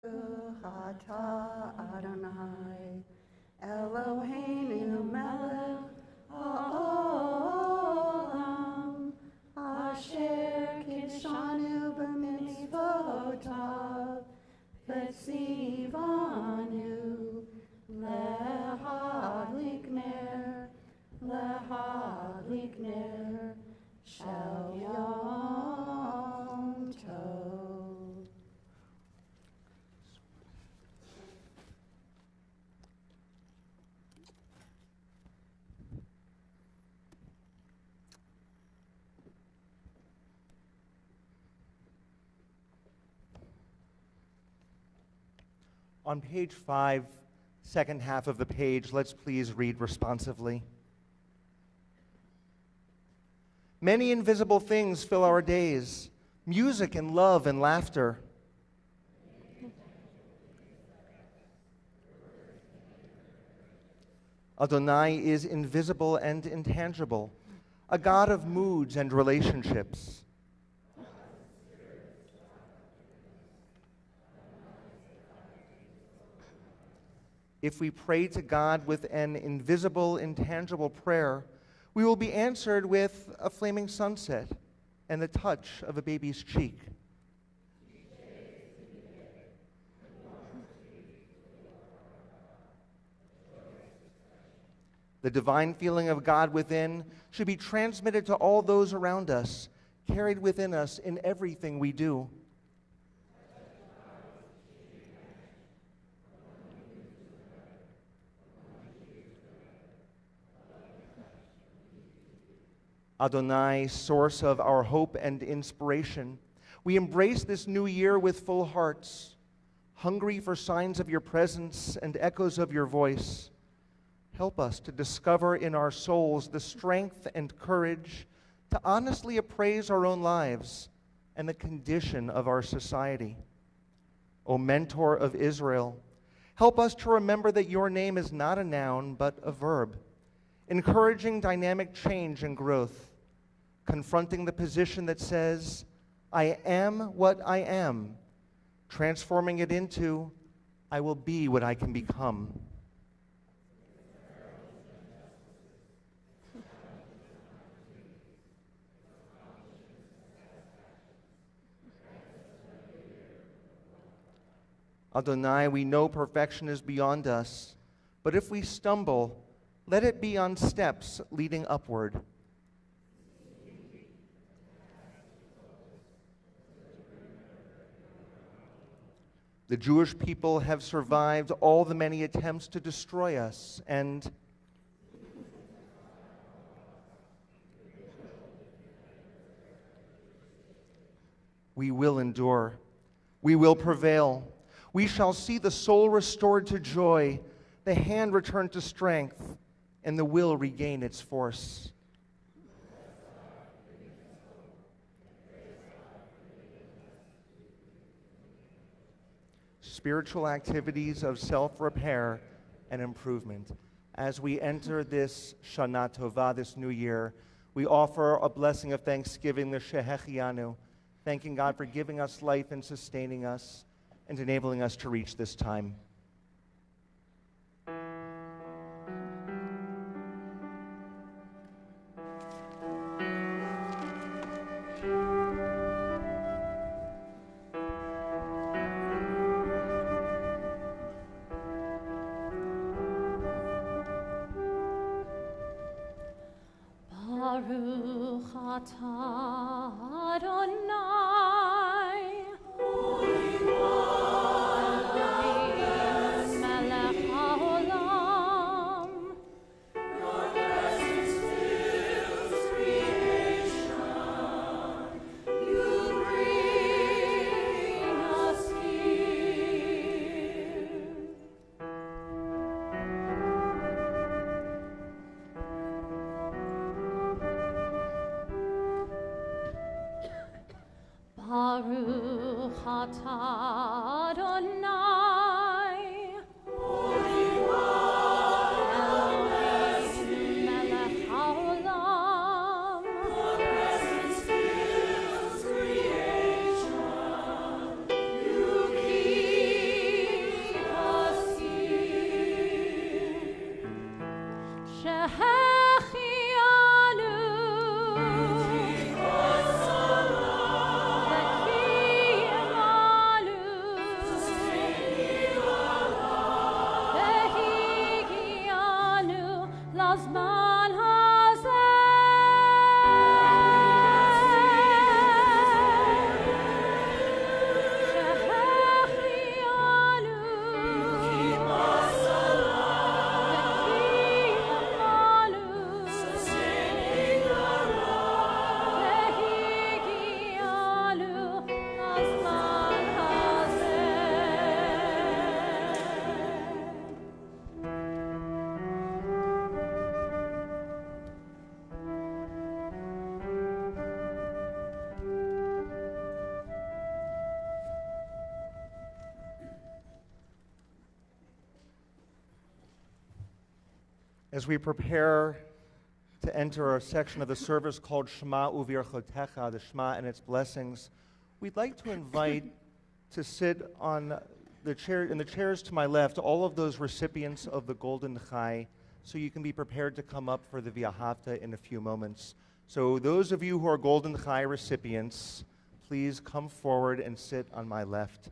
Ata Adonai, Eloheinu melech haolam, asher kidshanu b'mitzvotav, v'tzivanu lehadlik ner, shel Yom Tov. On page 5, second half of the page, let's please read responsively. Many invisible things fill our days, music and love and laughter. Adonai is invisible and intangible, a God of moods and relationships. If we pray to God with an invisible, intangible prayer, we will be answered with a flaming sunset and the touch of a baby's cheek. The divine feeling of God within should be transmitted to all those around us, carried within us in everything we do. Adonai, source of our hope and inspiration, we embrace this new year with full hearts, hungry for signs of your presence and echoes of your voice. Help us to discover in our souls the strength and courage to honestly appraise our own lives and the condition of our society. O Mentor of Israel, help us to remember that your name is not a noun but a verb, encouraging dynamic change and growth, confronting the position that says, I am what I am, transforming it into, I will be what I can become. Adonai, we know perfection is beyond us, but if we stumble, let it be on steps leading upward. The Jewish people have survived all the many attempts to destroy us, and we will endure. We will prevail. We shall see the soul restored to joy, the hand return to strength, and the will regain its force. Spiritual activities of self-repair and improvement. As we enter this Shana Tova, this new year, we offer a blessing of thanksgiving, the Shehechianu, thanking God for giving us life and sustaining us and enabling us to reach this time. Baruch atah Adonai, Elohim melech haolam. Your presence fills creation. You bring us here. As we prepare to enter a section of the service called Shema Uvirchotecha, the Shema and its blessings, we'd like to invite to sit on the chair, in the chairs to my left, all of those recipients of the Golden Chai, so you can be prepared to come up for the V'ahavta in a few moments. So those of you who are Golden Chai recipients, please come forward and sit on my left.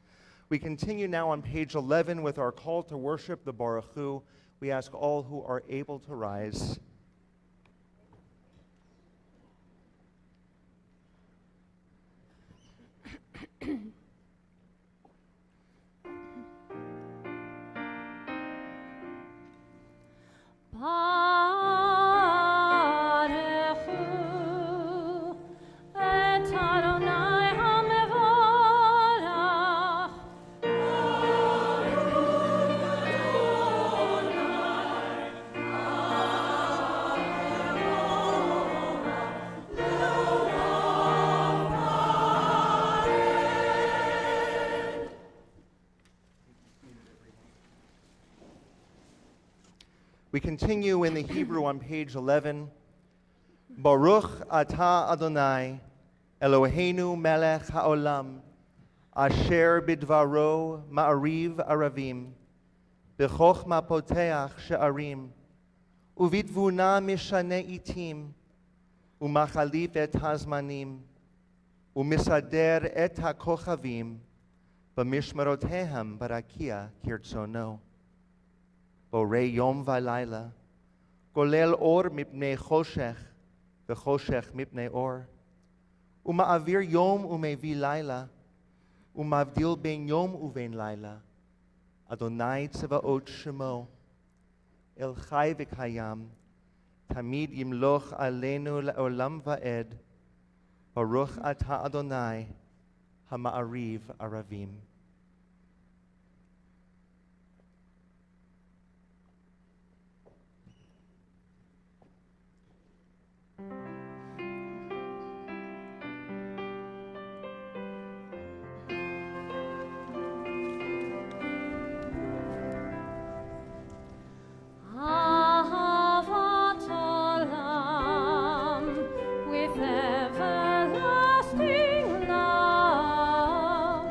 We continue now on page 11 with our call to worship, the Baruch Hu. We ask all who are able to rise. Baruch Hu et Adonai HaMevorach. We continue in the Hebrew on page 11. Baruch atah Adonai, Eloheinu melech haolam, asher bidvaro ma'ariv aravim, b'chochma poteach she'arim, uvitvuna mishane itim, umachalif et hazmanim, umisader et hakochavim, b'mishmerotehem barakia kirtzono. Borei yom v'layla, golel or mipnei choshech, v'choshech mipnei or, uma'avir yom umevi layla, umavdil ben yom uven layla, Adonai tzavaot shemo, el chai v'kayam, tamid yimloch aleinu le'olam va'ed, Baruch atah Adonai, hama'ariv aravim. Ahavat olam, with everlasting love,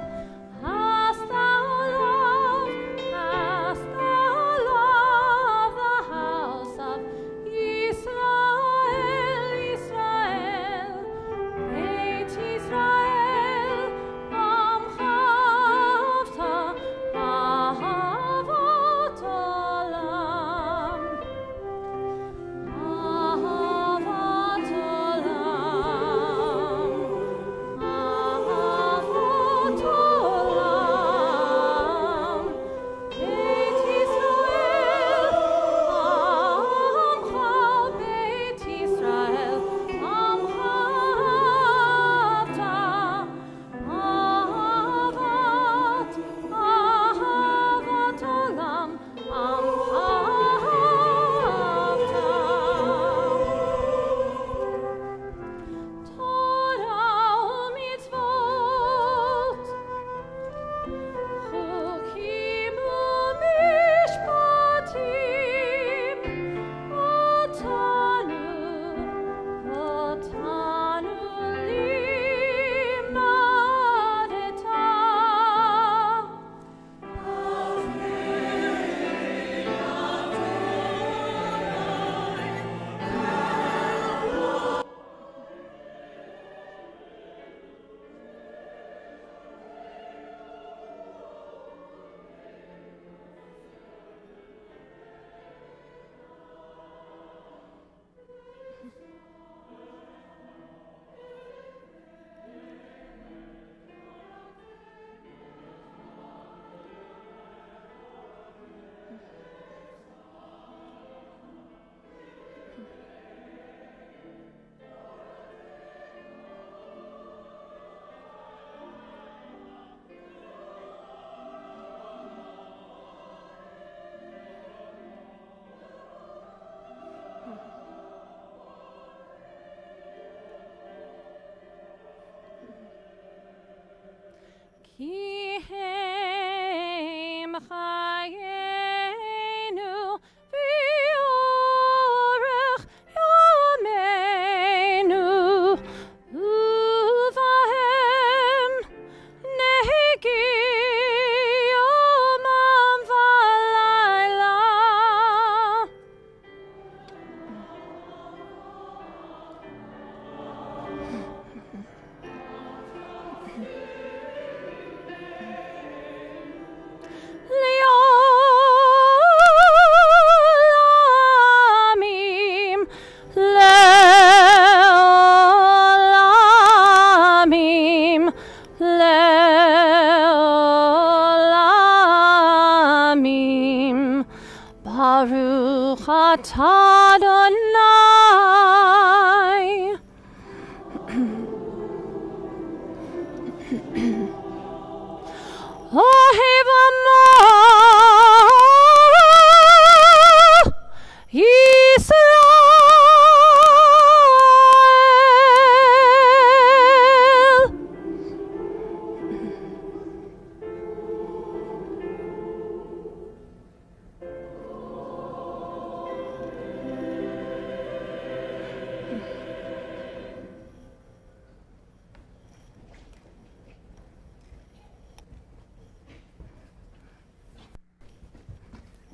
אתה אדוני. אוהב עמו ישראל.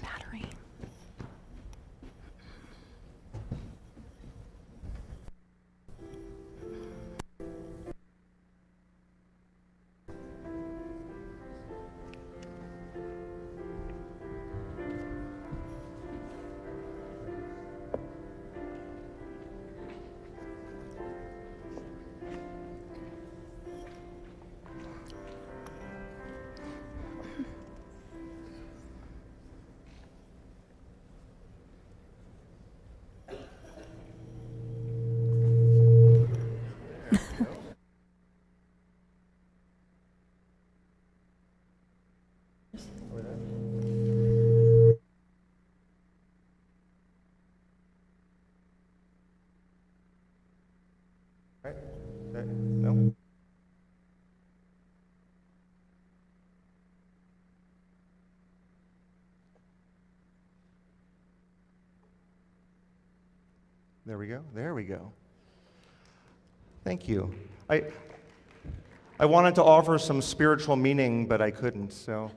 Battery. Right? No? There we go. There we go. Thank you. I wanted to offer some spiritual meaning, but I couldn't, so.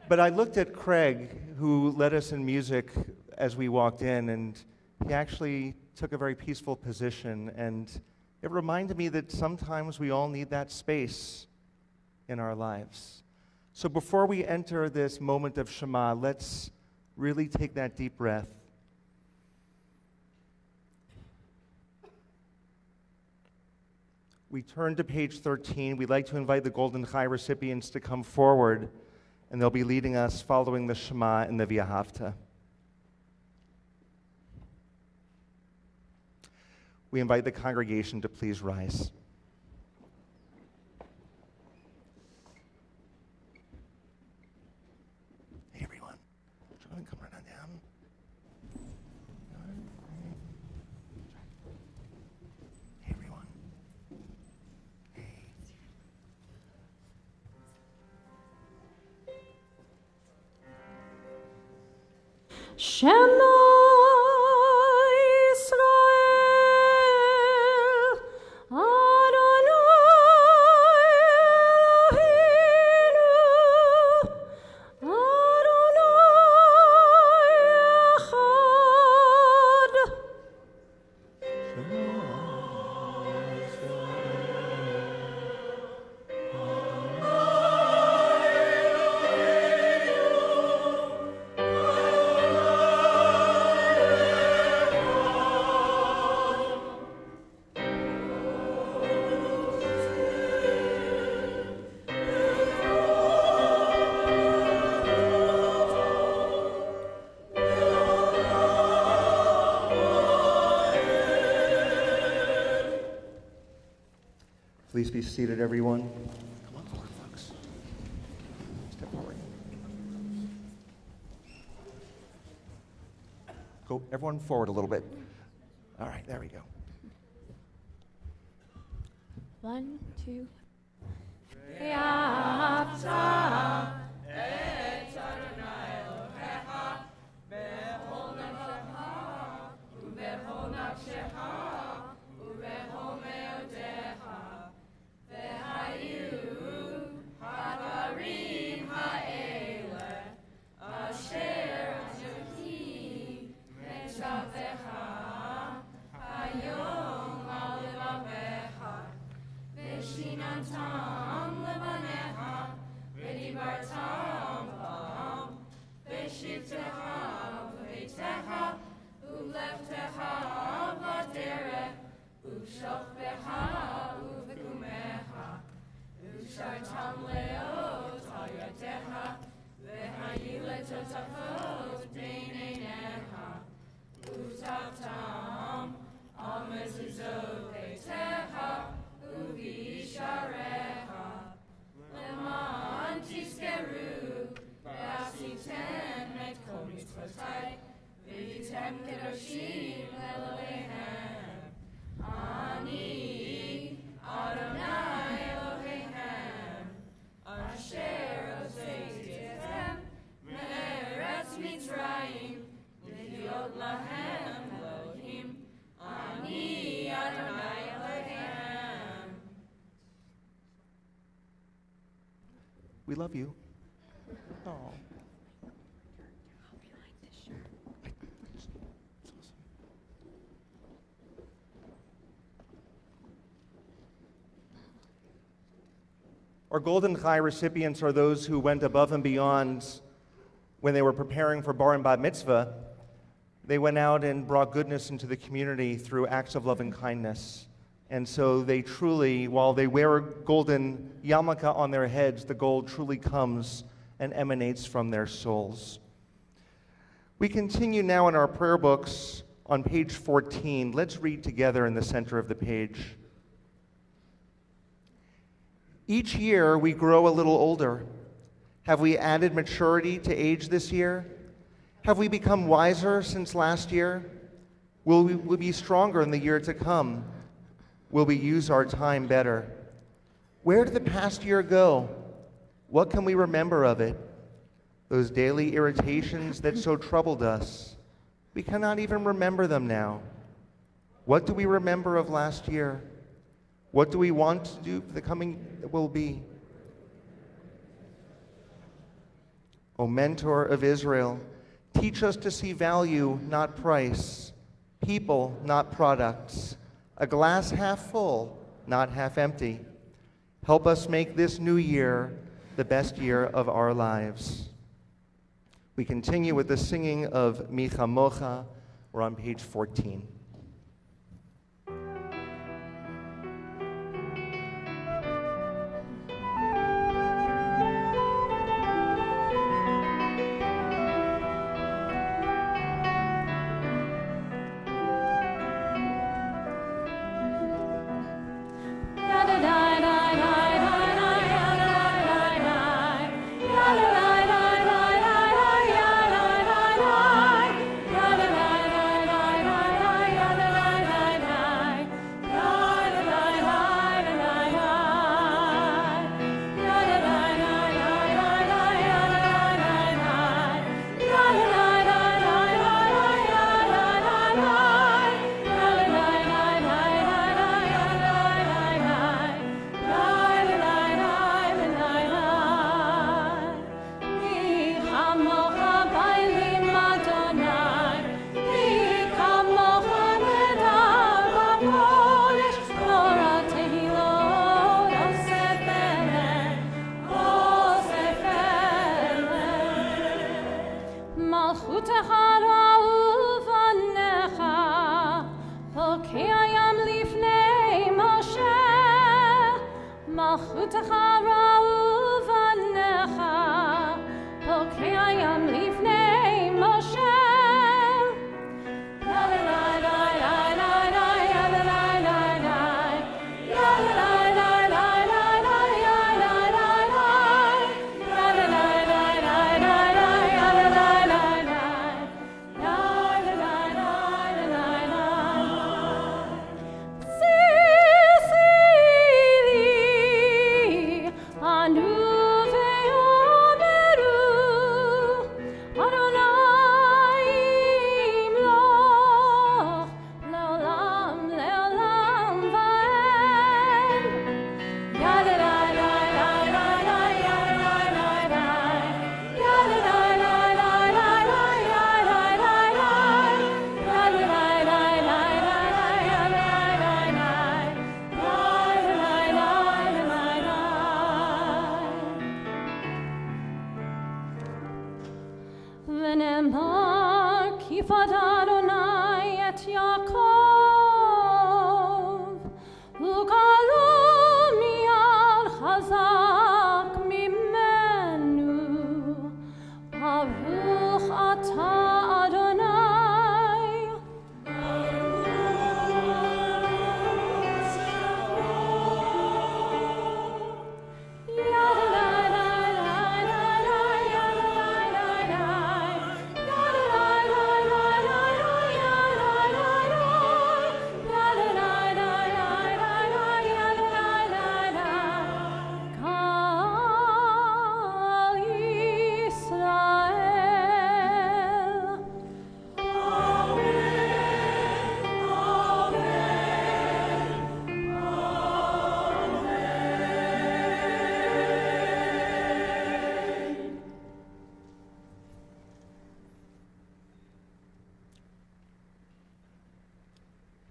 But I looked at Craig, who led us in music as we walked in, and he actually took a very peaceful position, and it reminded me that sometimes we all need that space in our lives. So before we enter this moment of Shema, let's really take that deep breath. We turn to page 13. We'd like to invite the Golden Chai recipients to come forward, and they'll be leading us following the Shema and the V'ahavta. We invite the congregation to please rise. Hey, everyone. Come right on down. Hey, everyone. Hey. Shema Yisrael, Adonai Eloheinu, Adonai Echad. Please be seated, everyone. Come on forward, folks. Step forward. Go, everyone forward a little bit. All right, there we go. 1, 2. Totafot, Dain We love you. Oh. Our Golden Chai recipients are those who went above and beyond when they were preparing for Bar and Bat Mitzvah. They went out and brought goodness into the community through acts of love and kindness. And so they truly, while they wear a golden yarmulke on their heads, the gold truly comes and emanates from their souls. We continue now in our prayer books on page 14. Let's read together in the center of the page. Each year we grow a little older. Have we added maturity to age this year? Have we become wiser since last year? Will we be stronger in the year to come? Will we use our time better? Where did the past year go? What can we remember of it? Those daily irritations that so troubled us, we cannot even remember them now. What do we remember of last year? What do we want to do for the coming will be? O Mentor of Israel, teach us to see value, not price, people, not products, a glass half full, not half empty. Help us make this new year the best year of our lives. We continue with the singing of Mi Chamocha. We're on page 14. La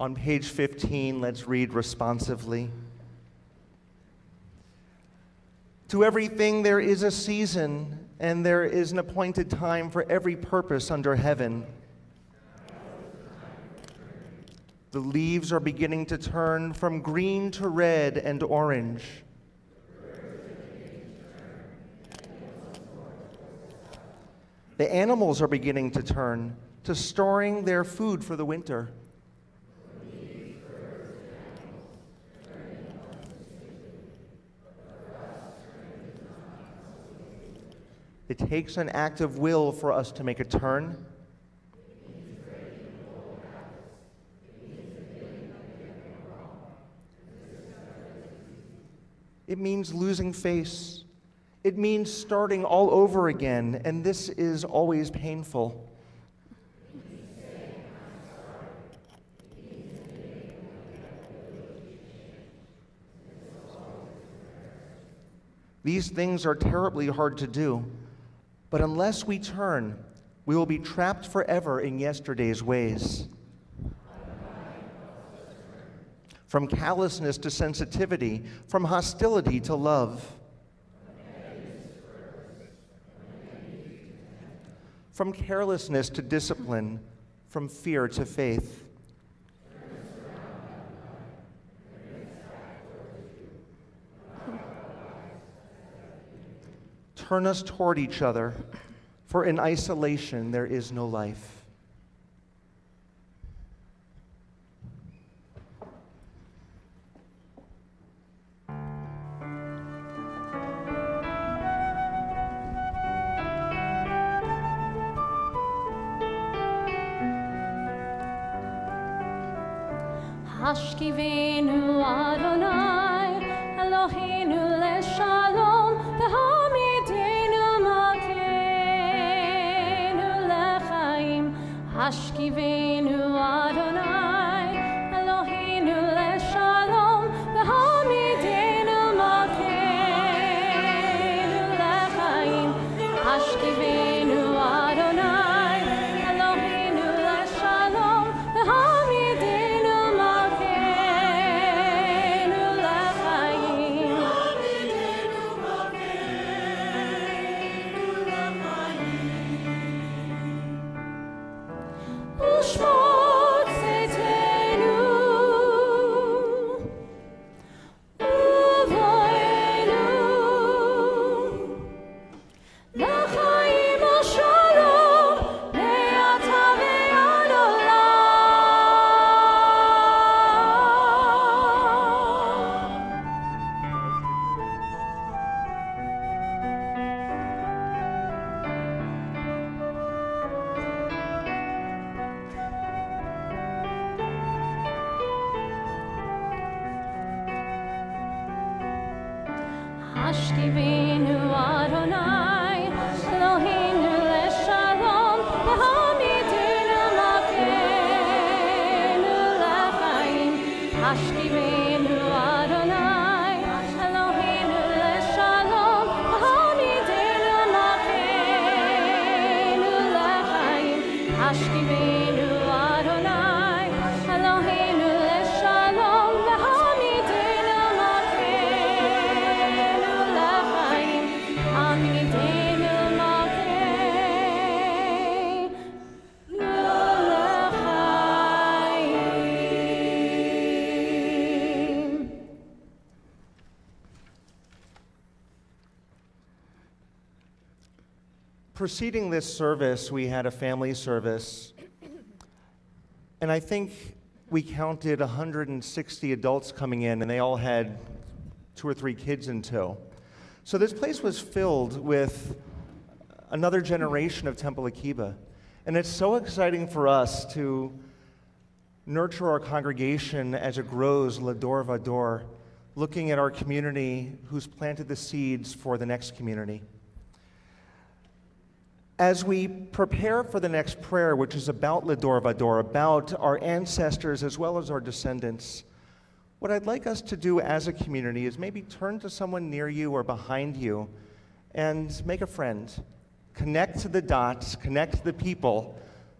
On page 15, let's read responsively. To everything there is a season, and there is an appointed time for every purpose under heaven. The leaves are beginning to turn from green to red and orange. The animals are beginning to turn to storing their food for the winter. It takes an act of will for us to make a turn. It means losing face. It means starting all over again, and this is always painful. These things are terribly hard to do, but unless we turn, we will be trapped forever in yesterday's ways. From callousness to sensitivity, from hostility to love. From carelessness to discipline, from fear to faith. Turn us toward each other, for in isolation there is no life. Hashkivenu Adonai, Eloheinu leshalom, v'hamidenu malkeinu lechaim. Hashkivenu Adonai, Eloheinu leshalom, v'hamidenu malkeinu lechaim. Hashkivenu Adonai, Eloheinu leshalom, v'hamidenu Hashkivenu Adonai, Eloheinu leshalom, v'hamidenu malkeinu lechaim. Hashkivenu Adonai, Eloheinu leshalom, v'hamidenu malkeinu lechaim. Hashkivenu Adonai, Eloheinu leshalom, v'hamidenu malkeinu lechaim. Hamidenu malkeinu lechaim. Preceding this service, we had a family service, and I think we counted 160 adults coming in, and they all had 2 or 3 kids in tow. So this place was filled with another generation of Temple Akiba, and it's so exciting for us to nurture our congregation as it grows, Lador Vador, looking at our community who's planted the seeds for the next community. As we prepare for the next prayer, which is about Lador Vador, about our ancestors as well as our descendants, what I'd like us to do as a community is maybe turn to someone near you or behind you and make a friend. Connect to the dots, connect to the people,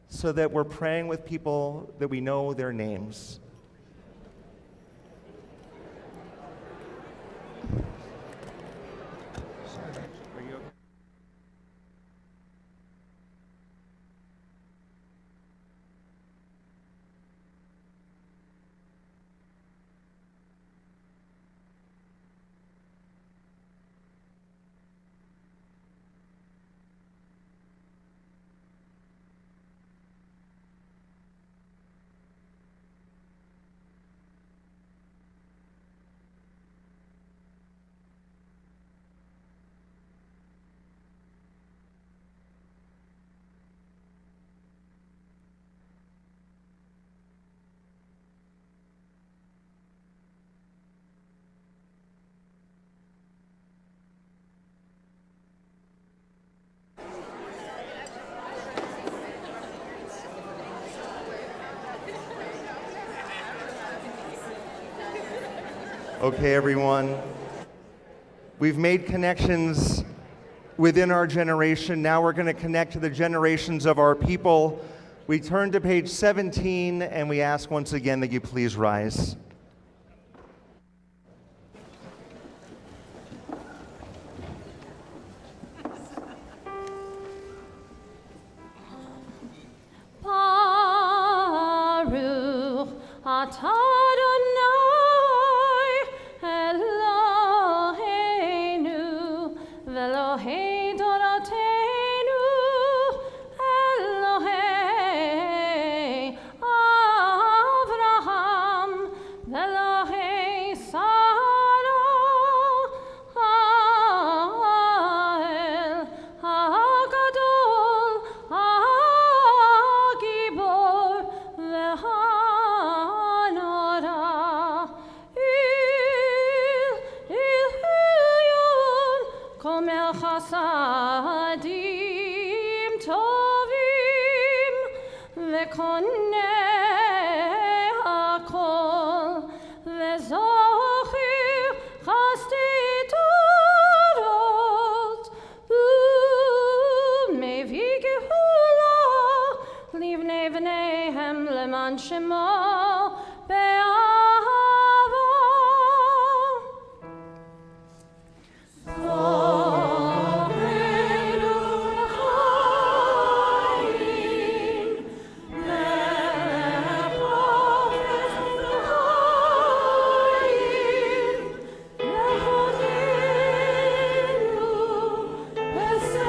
so that we're praying with people that we know their names. Okay, everyone. We've made connections within our generation. Now we're going to connect to the generations of our people. We turn to page 17, and we ask once again that you please rise. Baruch atah Adonai Eloheinu v'Elohei Dorotenu Elohei Avraham v'Elohei Sarah Ha'el Ha'gadol Ha'gibor v'Hanora Il Kol Mel Chasadim Tovim v'Koneh HaKol v'Zochir Chasdei Torot U'Mevi Gehula Livnei V'neihem Leman Shemo Be'ahava Zochenu L'chaim Melech Hafez L'chaim L'chodenu B'sefer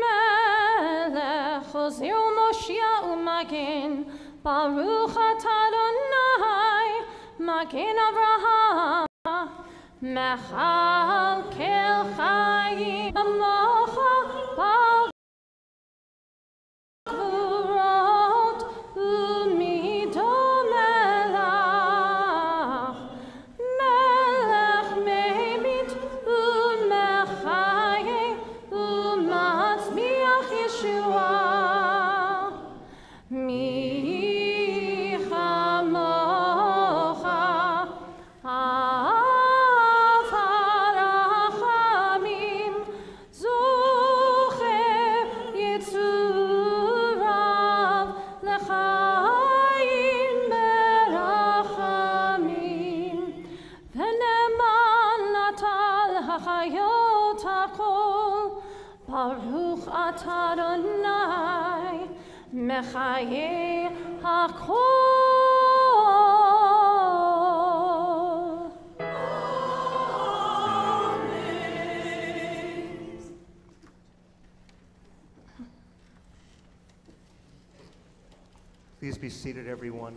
Melech Hosea Moshiach U'Magen Baruch atah Adonai Magen Avraham Mechalkel Chaim Amocha B'gvurot U'mido Melach Melech Meimit U'mechaye U'matzmiach Yeshua Mi chamocha Av harachamim Zocher Yitzurav L'chaim berachamim V'neman natal hachayot hakol Baruch atah Adonai Mechaye hakol. Please be seated, everyone.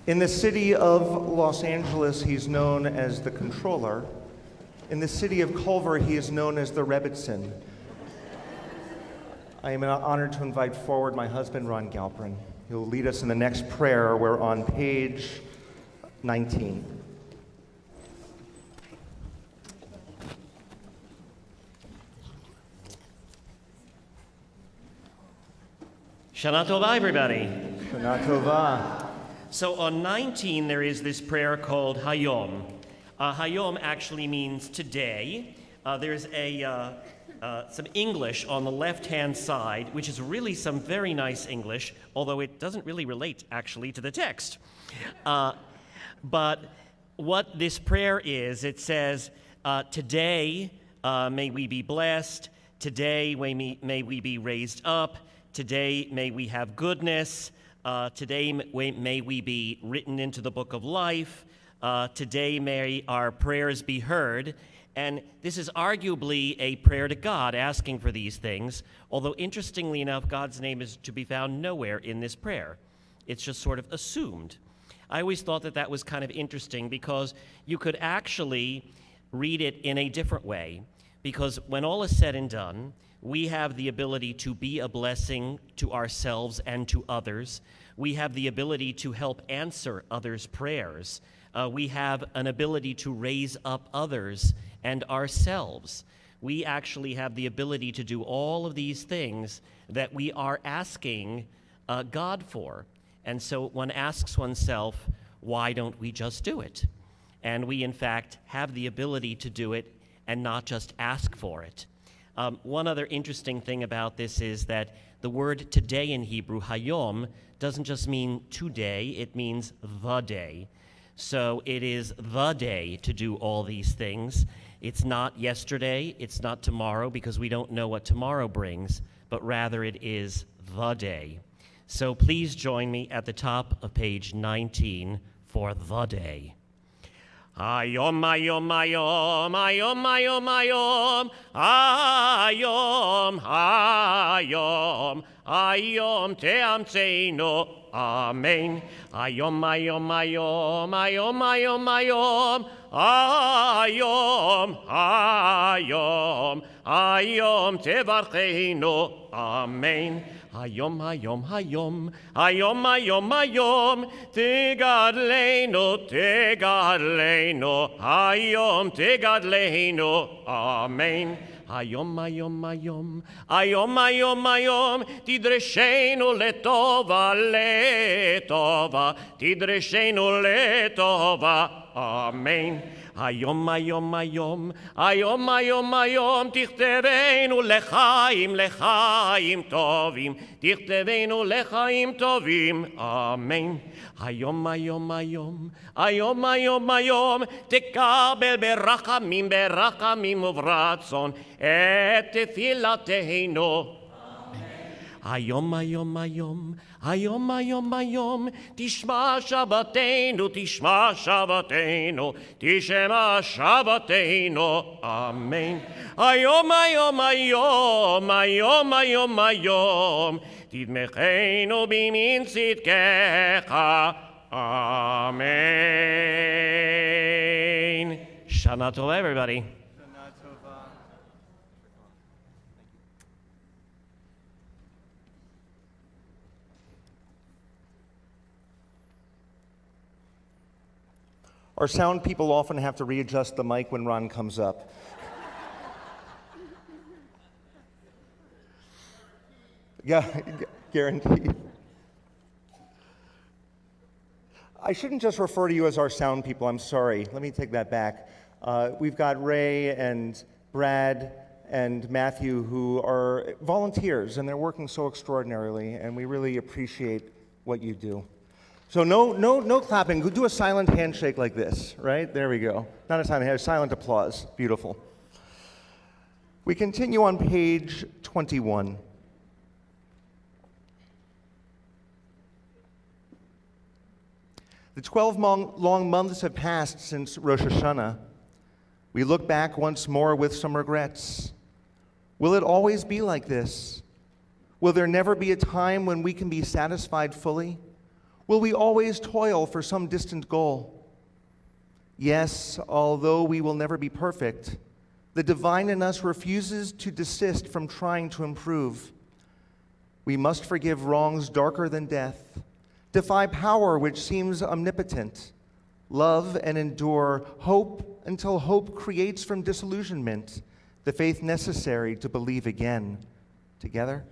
In the city of Los Angeles, he's known as the Controller. In the city of Culver, he is known as the Rebbitzin. I am honored to invite forward my husband, Ron Galperin. He'll lead us in the next prayer. We're on page 19. Shana Tova, everybody. Shana Tova. So on 19, there is this prayer called Hayom. Hayom actually means today. There's some English on the left-hand side, which is really some very nice English, although it doesn't really relate, actually, to the text. But what this prayer is, it says, today may we be blessed, today may we be raised up, today may we have goodness, today may we be written into the book of life, today may our prayers be heard. And this is arguably a prayer to God asking for these things, although interestingly enough, God's name is to be found nowhere in this prayer. It's just sort of assumed. I always thought that that was kind of interesting because you could actually read it in a different way. because when all is said and done, we have the ability to be a blessing to ourselves and to others. We have the ability to help answer others' prayers. We have an ability to raise up others and ourselves. We actually have the ability to do all of these things that we are asking God for. And so one asks oneself, why don't we just do it? And we, in fact, have the ability to do it and not just ask for it. One other interesting thing about this is that the word today in Hebrew, hayom, doesn't just mean today, it means the day. So it is the day to do all these things. It's not yesterday, it's not tomorrow, because we don't know what tomorrow brings, but rather it is the day. So please join me at the top of page 19 for the day. Hayom, hayom, hayom, hayom, hayom, hayom, hayom, hayom, hayom, te'amtzeinu, amen. Hayom, hayom, hayom, hayom, hayom, hayom, hayom, hayom, hayom, tevarcheinu, amen. Hayom, hayom, hayom, hayom, hayom, hayom, tegadleinu, tegadleinu, hayom, tegadleinu, amen. Hayom, hayom, hayom, hayom, hayom, hayom, tidreshenu letova, letova, tidreshenu letova, amen. Hayom, hayom, hayom, hayom, hayom, hayom, tichtevenu lechaim, lechaim tovim, tichtevenu lechaim tovim, amen. Hayom, hayom, hayom, hayom, hayom, hayom, tekabel berachamim, berachamim uvratzon, et tefilateinu. Hayom, hayom, hayom, hayom, hayom, hayom, tishma Shabbateinu, tishma Shabbateinu, tishma Shabbateinu, amen. Hayom, hayom, hayom, hayom, hayom, hayom, tidmechenu bimin tzidkecha, amen. Shana Tova, everybody. Our sound people often have to readjust the mic when Ron comes up. Yeah, guaranteed. I shouldn't just refer to you as our sound people, I'm sorry. Let me take that back. We've got Ray and Brad and Matthew who are volunteers, and they're working so extraordinarily, and we really appreciate what you do. So no clapping. Do a silent handshake like this, right? There we go. Not a silent handshake, silent applause. Beautiful. We continue on page 21. The 12 long months have passed since Rosh Hashana. We look back once more with some regrets. Will it always be like this? Will there never be a time when we can be satisfied fully? Will we always toil for some distant goal? Yes, although we will never be perfect, the divine in us refuses to desist from trying to improve. We must forgive wrongs darker than death, defy power which seems omnipotent, love and endure hope until hope creates from disillusionment the faith necessary to believe again. Together?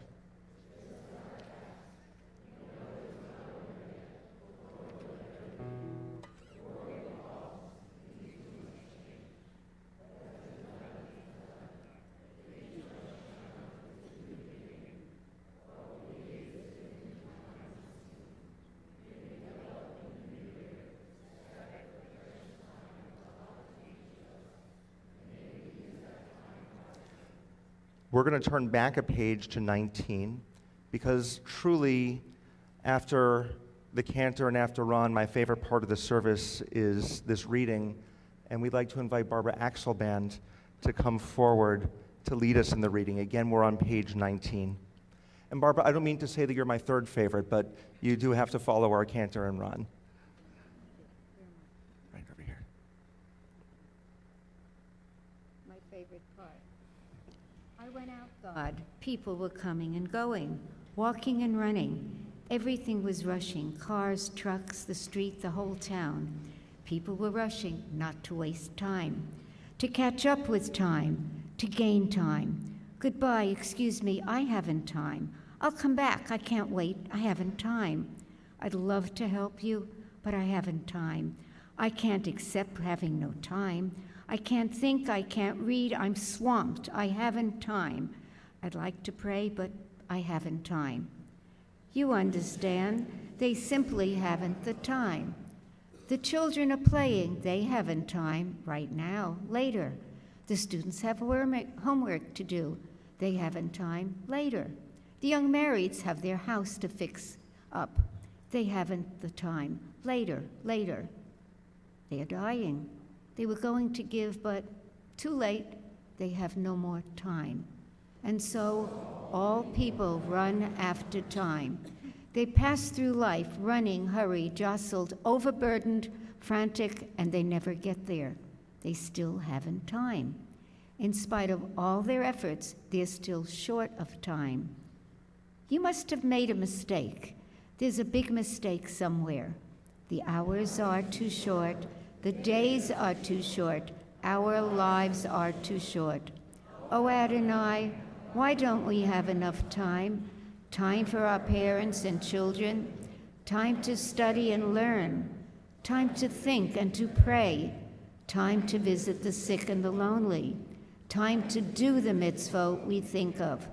We're going to turn back a page to 19, because truly, after the cantor and after Ron, my favorite part of the service is this reading, and we'd like to invite Barbara Axelband to come forward to lead us in the reading. Again, we're on page 19. And Barbara, I don't mean to say that you're my third favorite, but you do have to follow our cantor and Ron. Right over here. My favorite part. God, people were coming and going, walking and running. Everything was rushing, cars, trucks, the street, the whole town. People were rushing not to waste time, to catch up with time, to gain time. Goodbye, excuse me, I haven't time. I'll come back, I can't wait, I haven't time. I'd love to help you, but I haven't time. I can't accept having no time. I can't think, I can't read, I'm swamped, I haven't time. I'd like to pray, but I haven't time. You understand, they simply haven't the time. The children are playing, they haven't time, right now, later. The students have homework to do, they haven't time, later. The young marrieds have their house to fix up, they haven't the time, later, later. They are dying. They were going to give, but too late, they have no more time. And so all people run after time. They pass through life running, hurried, jostled, overburdened, frantic, and they never get there. They still haven't time. In spite of all their efforts, they're still short of time. You must have made a mistake. There's a big mistake somewhere. The hours are too short. The days are too short. Our lives are too short. Oh, Adonai, why don't we have enough time? Time for our parents and children, time to study and learn, time to think and to pray, time to visit the sick and the lonely, time to do the mitzvot we think of,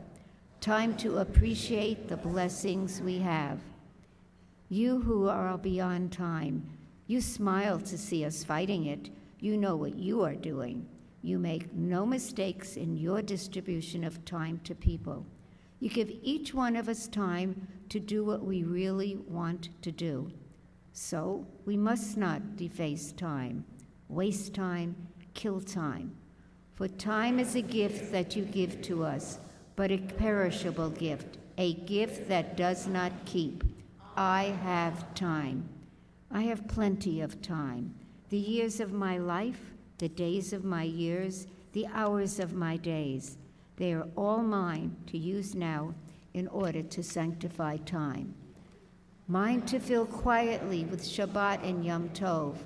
time to appreciate the blessings we have. You who are beyond time, you smile to see us fighting it. You know what you are doing. You make no mistakes in your distribution of time to people. You give each one of us time to do what we really want to do. So we must not deface time, waste time, kill time. For time is a gift that you give to us, but a perishable gift, a gift that does not keep. I have time. I have plenty of time. The years of my life, the days of my years, the hours of my days, they are all mine to use now in order to sanctify time. Mine to fill quietly with Shabbat and Yom Tov.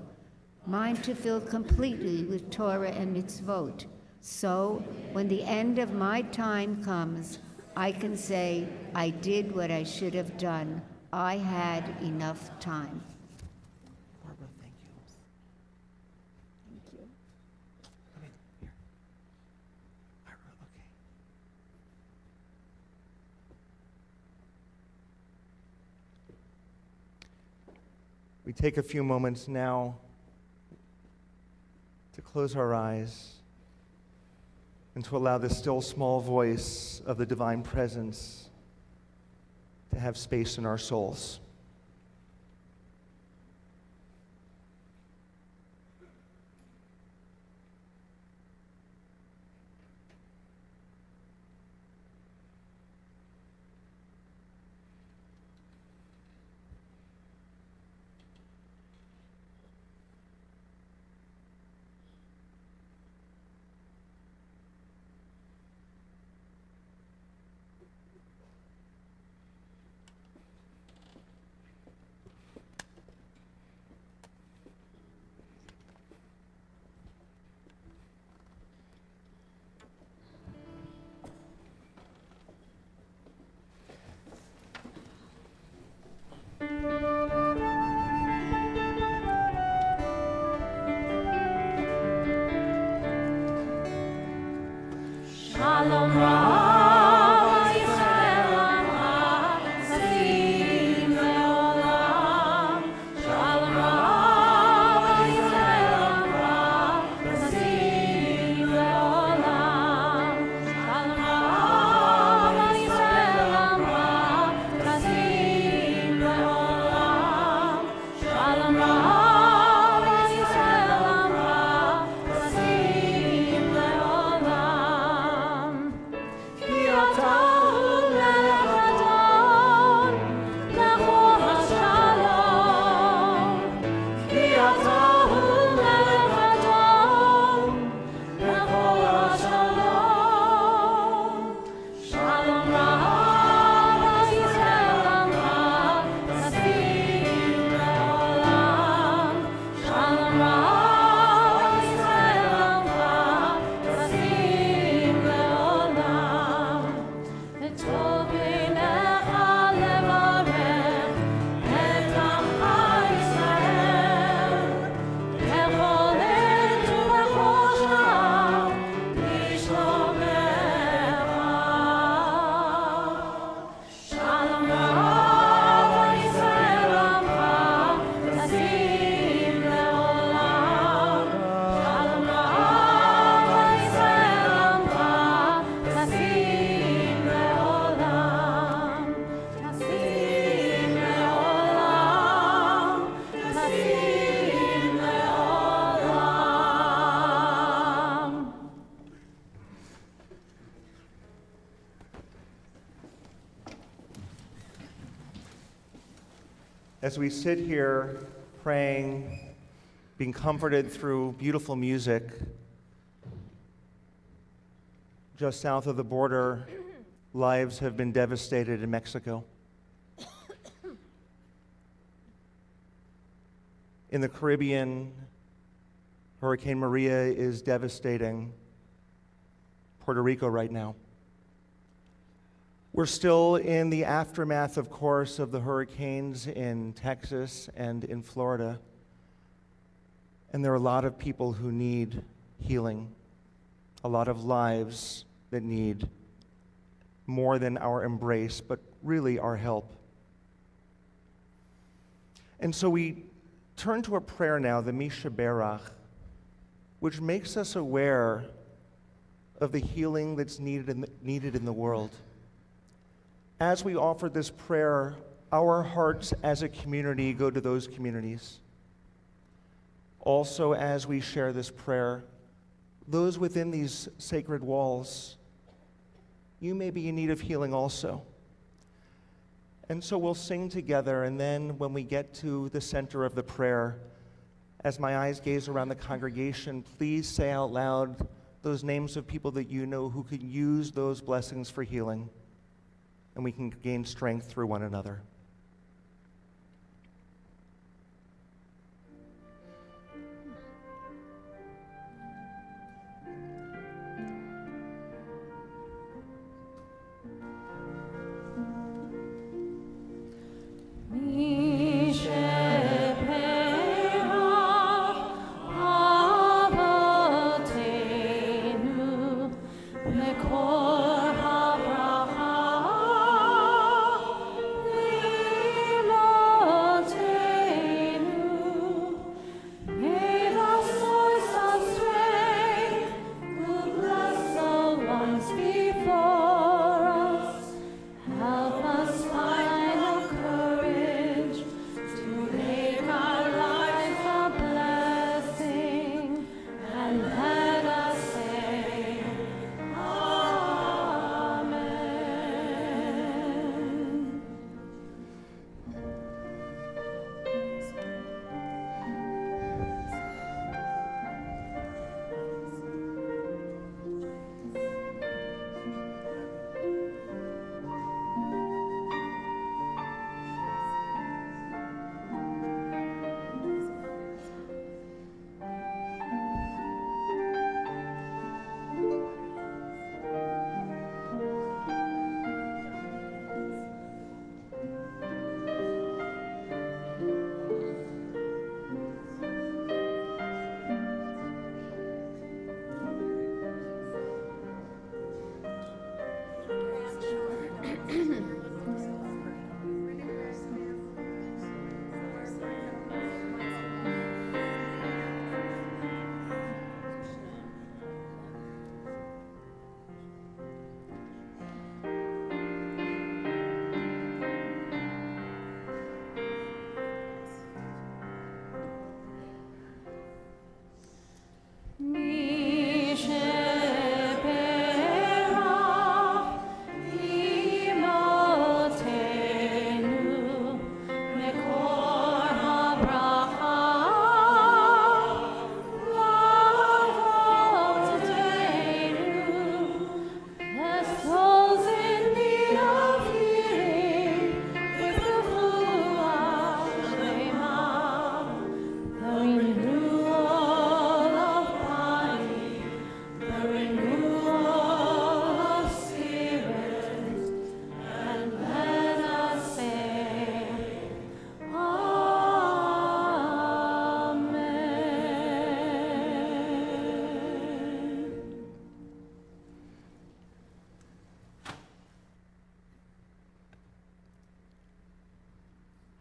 Mine to fill completely with Torah and mitzvot. So when the end of my time comes, I can say, I did what I should have done. I had enough time. Barbara, thank you. Thank you. Come in, here. Ira, okay. We take a few moments now to close our eyes and to allow the still small voice of the divine presence to have space in our souls. As we sit here praying, being comforted through beautiful music, just south of the border, lives have been devastated in Mexico. In the Caribbean, Hurricane Maria is devastating Puerto Rico right now. We're still in the aftermath, of course, of the hurricanes in Texas and in Florida. And there are a lot of people who need healing, a lot of lives that need more than our embrace, but really our help. And so we turn to a prayer now, the Mishaberach, which makes us aware of the healing that's needed in the world. As we offer this prayer, our hearts as a community go to those communities. Also, as we share this prayer, those within these sacred walls, you may be in need of healing also. And so we'll sing together, and then when we get to the center of the prayer, as my eyes gaze around the congregation, please say out loud those names of people that you know who could use those blessings for healing, and we can gain strength through one another.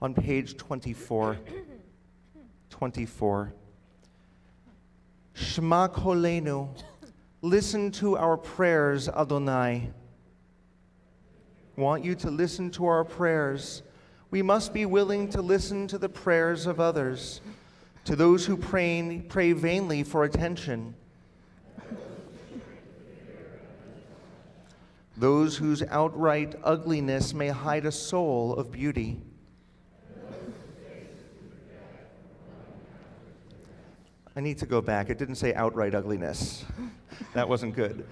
On page 24, Shema Kolenu, listen to our prayers, Adonai. Want you to listen to our prayers. We must be willing to listen to the prayers of others, to those who pray vainly for attention, those whose outright ugliness may hide a soul of beauty. I need to go back. It didn't say outright ugliness. That wasn't good.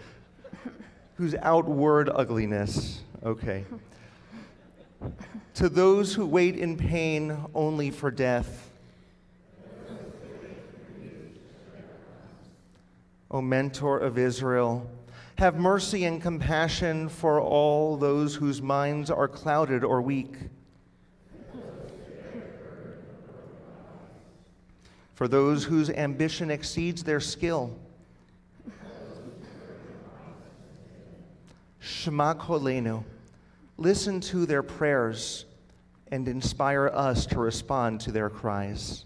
Whose outward ugliness. Okay. To those who wait in pain only for death. O Mentor of Israel, have mercy and compassion for all those whose minds are clouded or weak. For those whose ambition exceeds their skill. Shema Kolenu, listen to their prayers and inspire us to respond to their cries.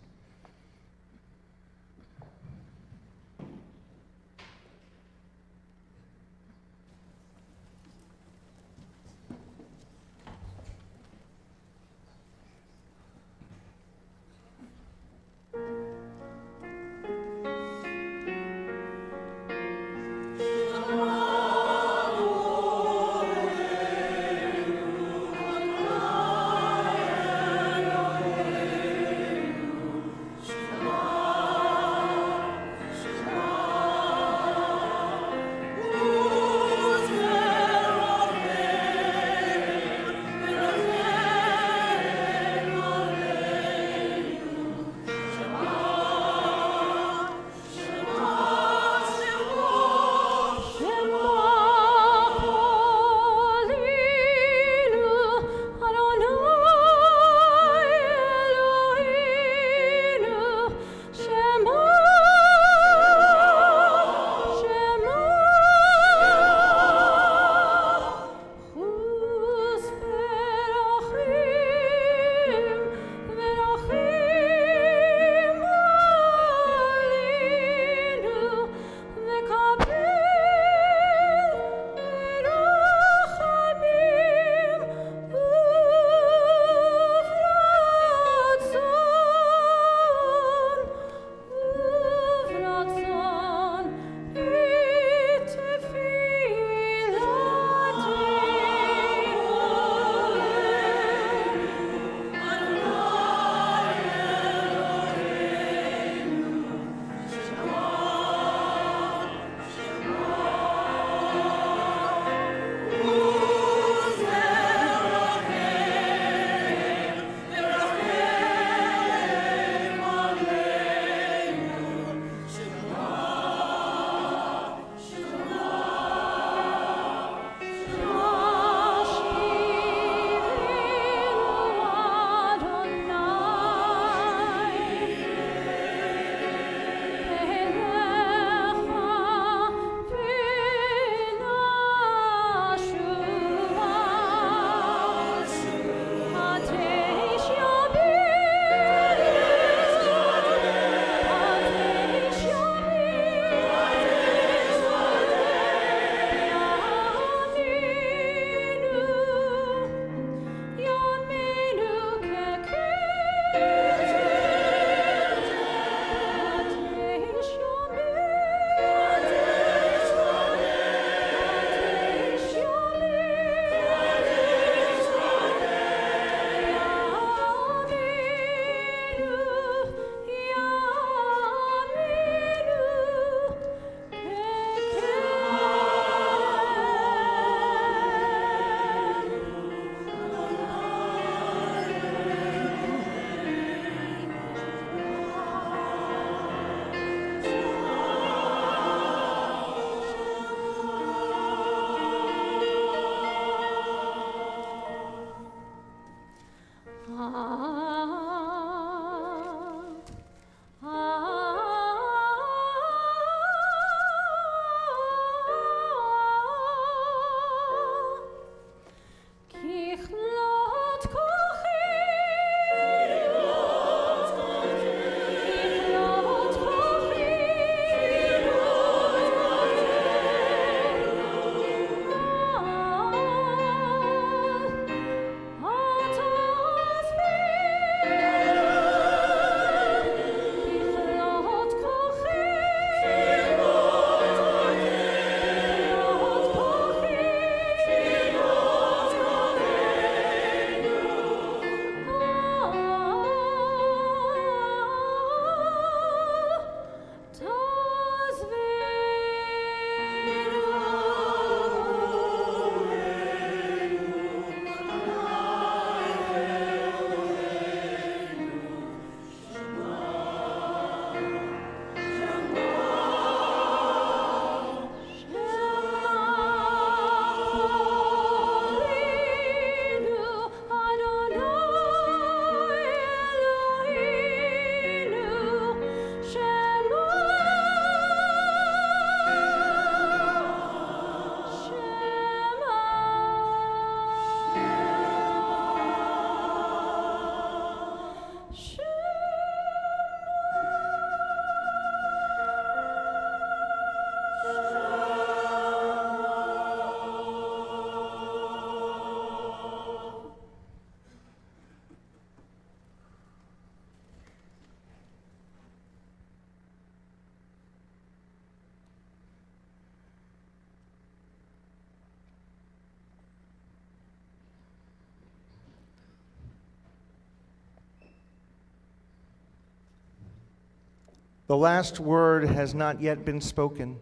The last word has not yet been spoken.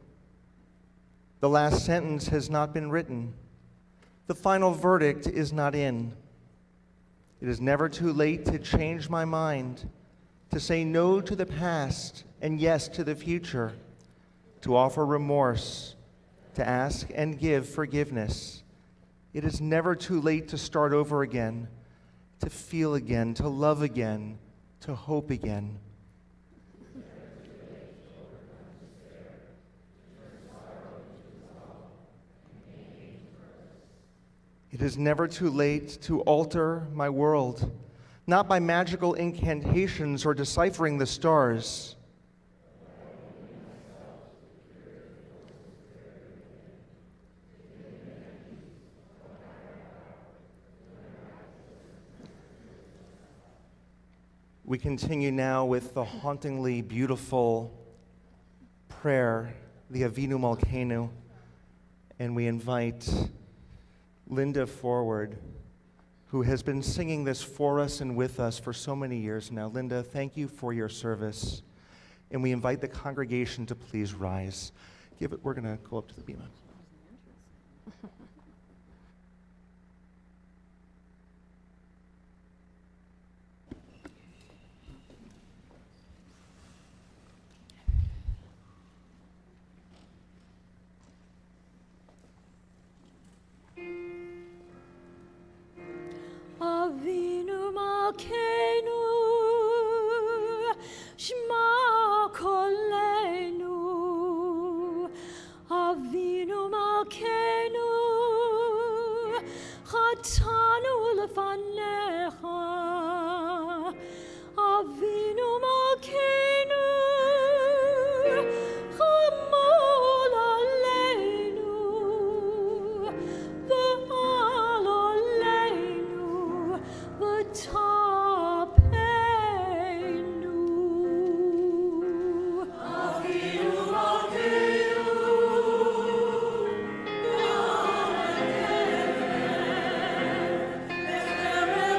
The last sentence has not been written. The final verdict is not in. It is never too late to change my mind, to say no to the past and yes to the future, to offer remorse, to ask and give forgiveness. It is never too late to start over again, to feel again, to love again, to hope again. It is never too late to alter my world, not by magical incantations or deciphering the stars. We continue now with the hauntingly beautiful prayer, the Avinu Malkeinu, and we invite Linda forward, who has been singing this for us and with us for so many years now. Linda, thank you for your service, and we invite the congregation to please rise. We're going to go up to the bima. Avinu Malkeinu, Shema Kolenu. Avinu Malkeinu, Chatanu lefanecha. Avinu Malkeinu, Chamol aleinu, ve'al oleinu, v'tapenu. Avinu Malkeinu, Erev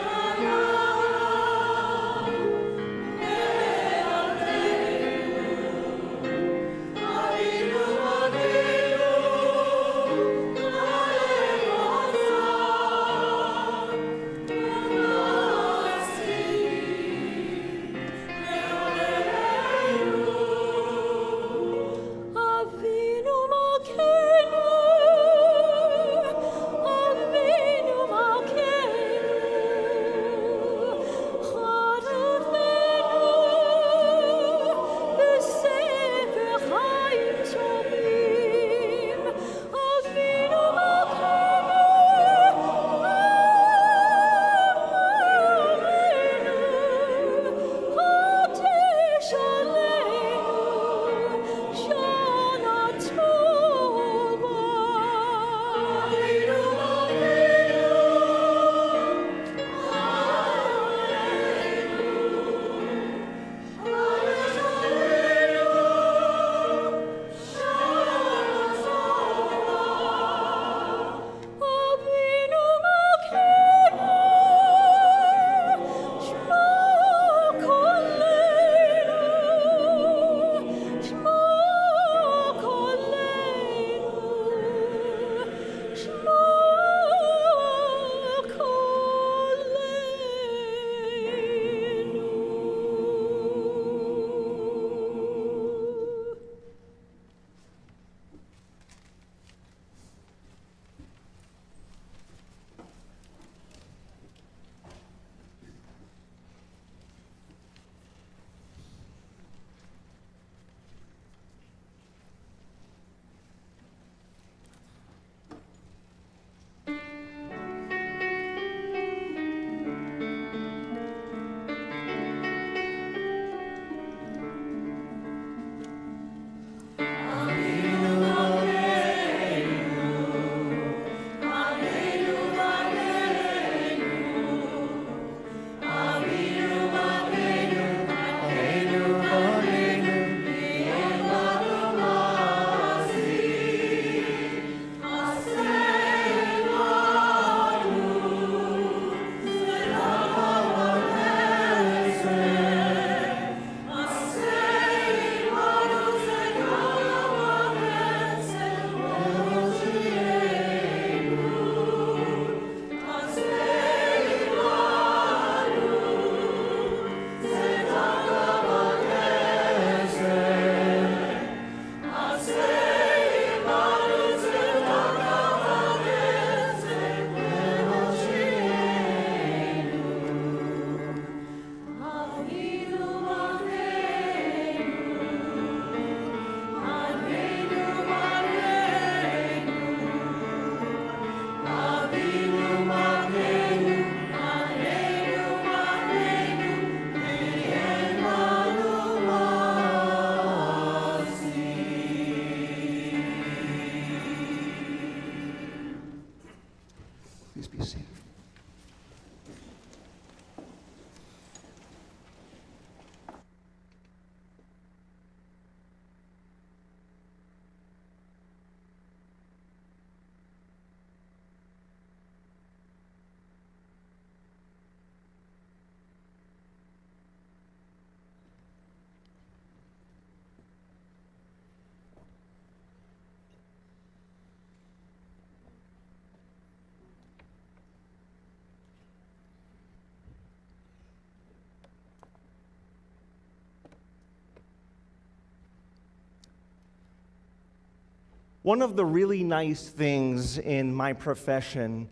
One of the really nice things in my profession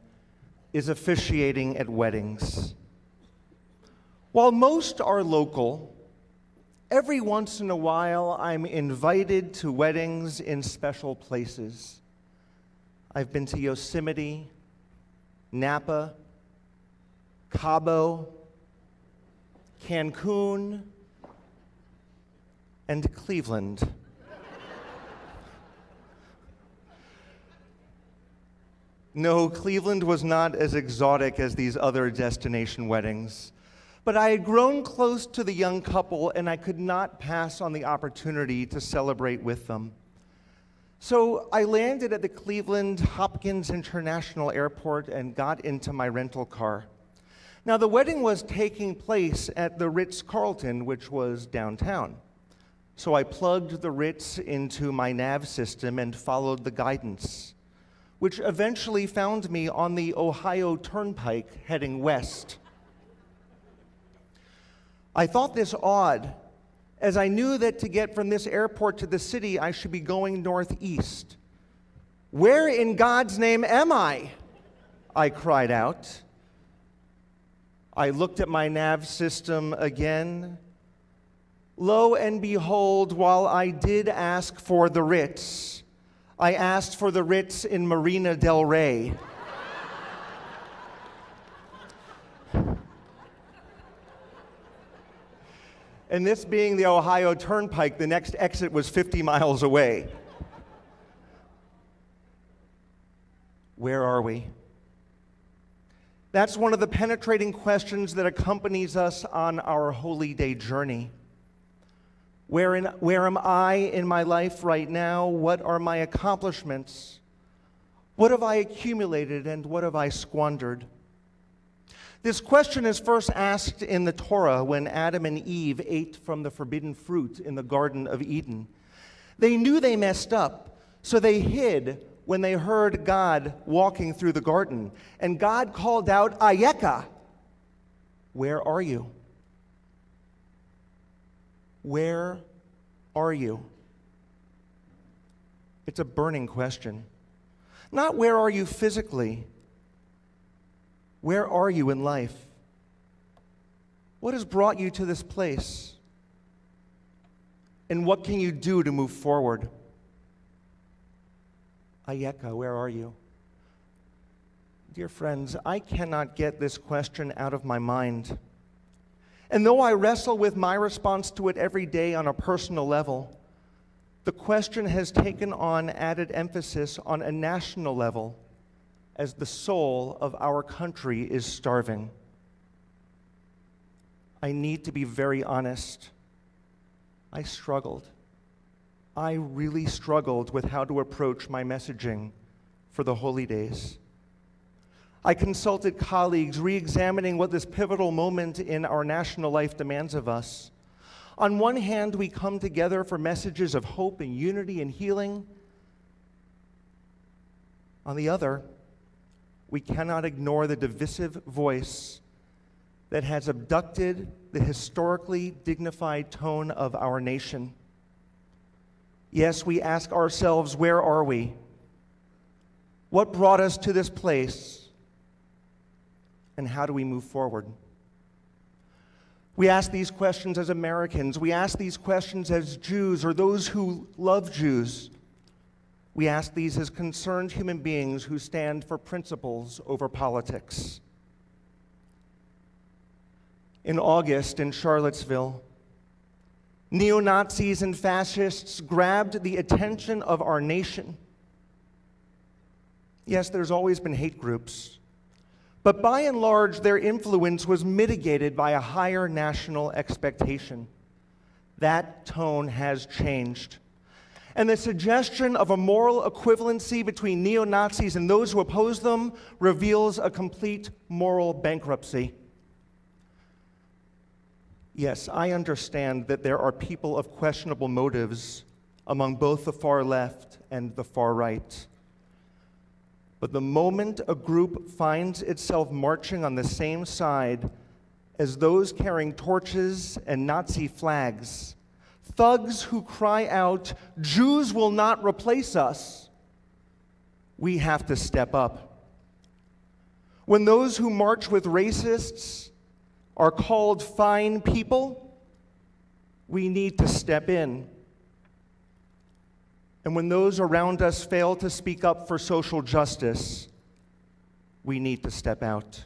is officiating at weddings. While most are local, every once in a while I'm invited to weddings in special places. I've been to Yosemite, Napa, Cabo, Cancun, and Cleveland. No, Cleveland was not as exotic as these other destination weddings. But I had grown close to the young couple, and I could not pass on the opportunity to celebrate with them. So I landed at the Cleveland Hopkins International Airport and got into my rental car. Now, the wedding was taking place at the Ritz-Carlton, which was downtown. So I plugged the Ritz into my nav system and followed the guidance, which eventually found me on the Ohio Turnpike heading west. I thought this odd, as I knew that to get from this airport to the city, I should be going northeast. "Where in God's name am I?" I cried out. I looked at my nav system again. Lo and behold, while I did ask for the Ritz, I asked for the Ritz in Marina del Rey. And this being the Ohio Turnpike, the next exit was 50 miles away. Where are we? That's one of the penetrating questions that accompanies us on our Holy Day journey. Where am I in my life right now? What are my accomplishments? What have I accumulated and what have I squandered? This question is first asked in the Torah when Adam and Eve ate from the forbidden fruit in the Garden of Eden. They knew they messed up, so they hid when they heard God walking through the garden. And God called out, "Ayeka, where are you? Where are you?" It's a burning question. Not where are you physically? Where are you in life? What has brought you to this place? And what can you do to move forward? Ayeka, where are you? Dear friends, I cannot get this question out of my mind. And though I wrestle with my response to it every day on a personal level, the question has taken on added emphasis on a national level as the soul of our country is starving. I need to be very honest. I struggled. I really struggled with how to approach my messaging for the holy days. I consulted colleagues, re-examining what this pivotal moment in our national life demands of us. On one hand, we come together for messages of hope and unity and healing. On the other, we cannot ignore the divisive voice that has abducted the historically dignified tone of our nation. Yes, we ask ourselves, where are we? What brought us to this place? And how do we move forward? We ask these questions as Americans. We ask these questions as Jews or those who love Jews. We ask these as concerned human beings who stand for principles over politics. In August in Charlottesville, neo-Nazis and fascists grabbed the attention of our nation. Yes, there's always been hate groups, but by and large, their influence was mitigated by a higher national expectation. That tone has changed. And the suggestion of a moral equivalency between neo-Nazis and those who oppose them reveals a complete moral bankruptcy. Yes, I understand that there are people of questionable motives among both the far left and the far right. But the moment a group finds itself marching on the same side as those carrying torches and Nazi flags, thugs who cry out, "Jews will not replace us," we have to step up. When those who march with racists are called fine people, we need to step in. And when those around us fail to speak up for social justice, we need to step out.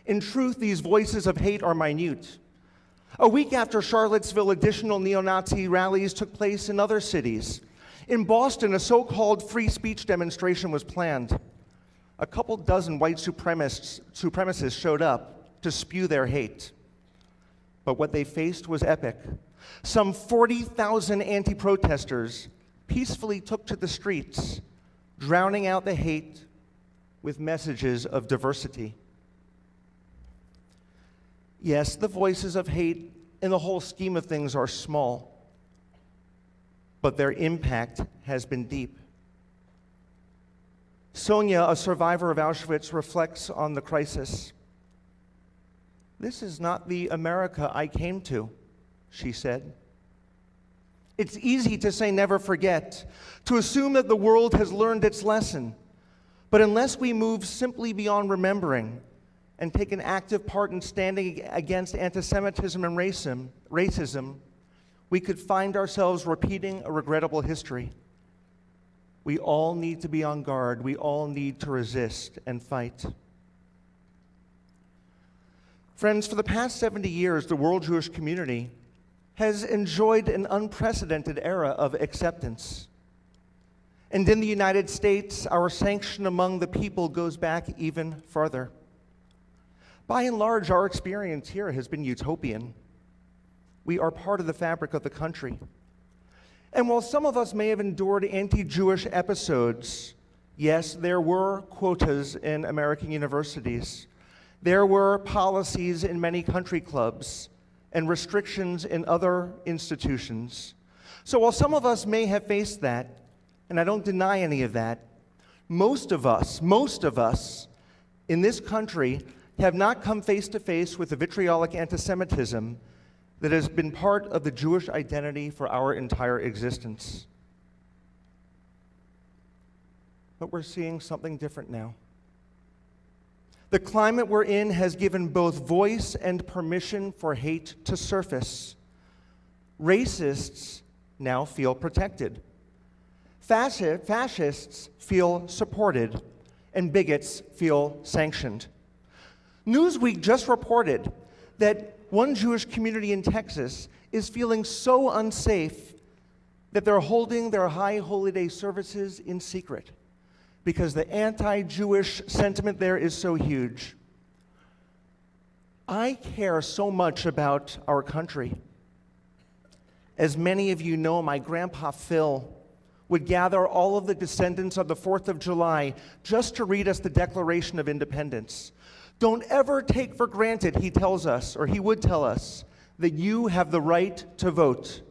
In truth, these voices of hate are minute. A week after Charlottesville, additional neo-Nazi rallies took place in other cities. In Boston, a so-called free speech demonstration was planned. A couple dozen white supremacists showed up to spew their hate. But what they faced was epic. Some 40,000 anti-protesters peacefully took to the streets, drowning out the hate with messages of diversity. Yes, the voices of hate in the whole scheme of things are small, but their impact has been deep. Sonia, a survivor of Auschwitz, reflects on the crisis. "This is not the America I came to," she said. It's easy to say never forget, to assume that the world has learned its lesson. But unless we move simply beyond remembering and take an active part in standing against anti-Semitism and racism, we could find ourselves repeating a regrettable history. We all need to be on guard. We all need to resist and fight. Friends, for the past 70 years, the world Jewish community has enjoyed an unprecedented era of acceptance. And in the United States, our sanction among the people goes back even further. By and large, our experience here has been utopian. We are part of the fabric of the country. And while some of us may have endured anti-Jewish episodes, yes, there were quotas in American universities. There were policies in many country clubs and restrictions in other institutions. So while some of us may have faced that, and I don't deny any of that, most of us in this country have not come face to face with the vitriolic anti-Semitism that has been part of the Jewish identity for our entire existence. But we're seeing something different now. The climate we're in has given both voice and permission for hate to surface. Racists now feel protected. Fascists feel supported, and bigots feel sanctioned. Newsweek just reported that one Jewish community in Texas is feeling so unsafe that they're holding their high holy day services in secret because the anti-Jewish sentiment there is so huge. I care so much about our country. As many of you know, my grandpa Phil would gather all of the descendants of the 4th of July just to read us the Declaration of Independence. Don't ever take for granted, he tells us, or he would tell us, that you have the right to vote.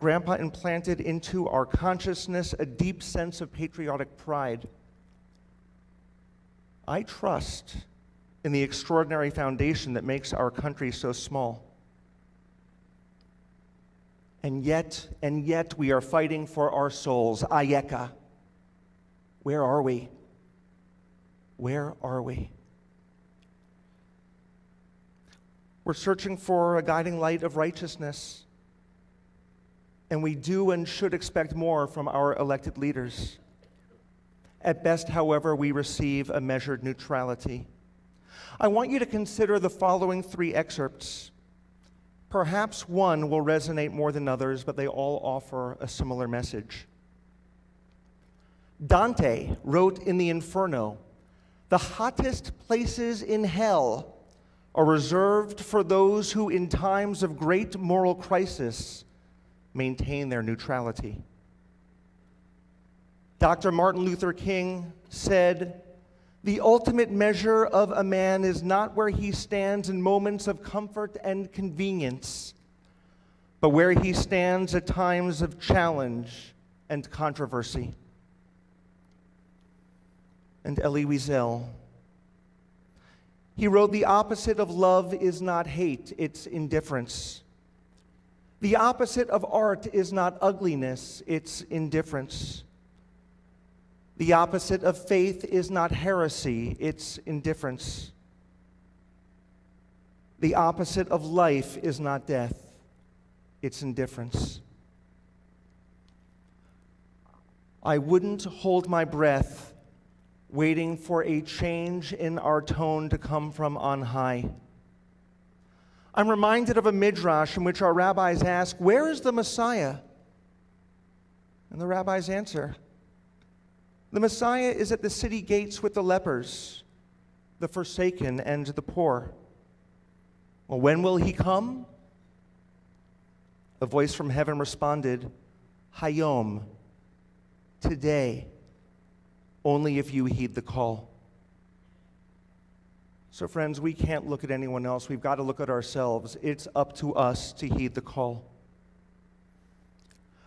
Grandpa implanted into our consciousness a deep sense of patriotic pride. I trust in the extraordinary foundation that makes our country so small. And yet, we are fighting for our souls. Ayeka. Where are we? Where are we? We're searching for a guiding light of righteousness. And we do and should expect more from our elected leaders. At best, however, we receive a measured neutrality. I want you to consider the following 3 excerpts. Perhaps one will resonate more than others, but they all offer a similar message. Dante wrote in the Inferno, "The hottest places in hell are reserved for those who in times of great moral crisis maintain their neutrality." Dr. Martin Luther King said, "The ultimate measure of a man is not where he stands in moments of comfort and convenience, but where he stands at times of challenge and controversy." And Elie Wiesel, he wrote, "The opposite of love is not hate, it's indifference. The opposite of art is not ugliness, it's indifference. The opposite of faith is not heresy, it's indifference. The opposite of life is not death, it's indifference. I wouldn't hold my breath waiting for a change in our tone to come from on high. I'm reminded of a midrash in which our rabbis ask, "Where is the Messiah?" And the rabbis answer, "The Messiah is at the city gates with the lepers, the forsaken, and the poor." Well, when will he come? A voice from heaven responded, "Hayom, today, only if you heed the call." So friends, we can't look at anyone else. We've got to look at ourselves. It's up to us to heed the call.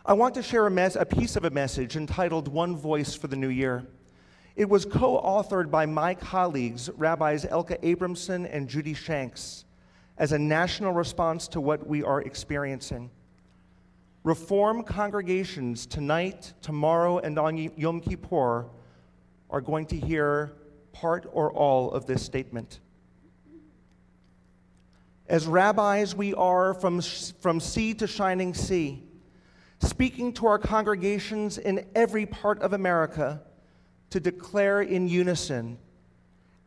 I want to share a piece of a message entitled One Voice for the New Year. It was co-authored by my colleagues, Rabbis Elka Abramson and Judy Shanks, as a national response to what we are experiencing. Reform congregations tonight, tomorrow, and on Yom Kippur are going to hear part or all of this statement. As rabbis, we are from sea to shining sea, speaking to our congregations in every part of America to declare in unison,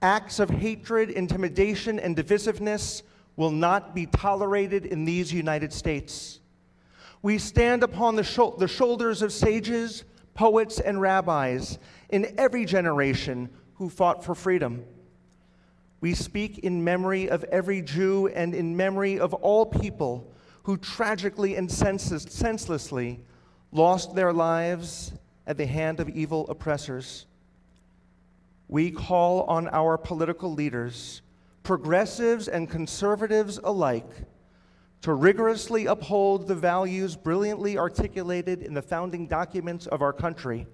acts of hatred, intimidation, and divisiveness will not be tolerated in these United States. We stand upon the shoulders of sages, poets, and rabbis in every generation who fought for freedom. We speak in memory of every Jew and in memory of all people who tragically and senselessly lost their lives at the hand of evil oppressors. We call on our political leaders, progressives and conservatives alike, to rigorously uphold the values brilliantly articulated in the founding documents of our country,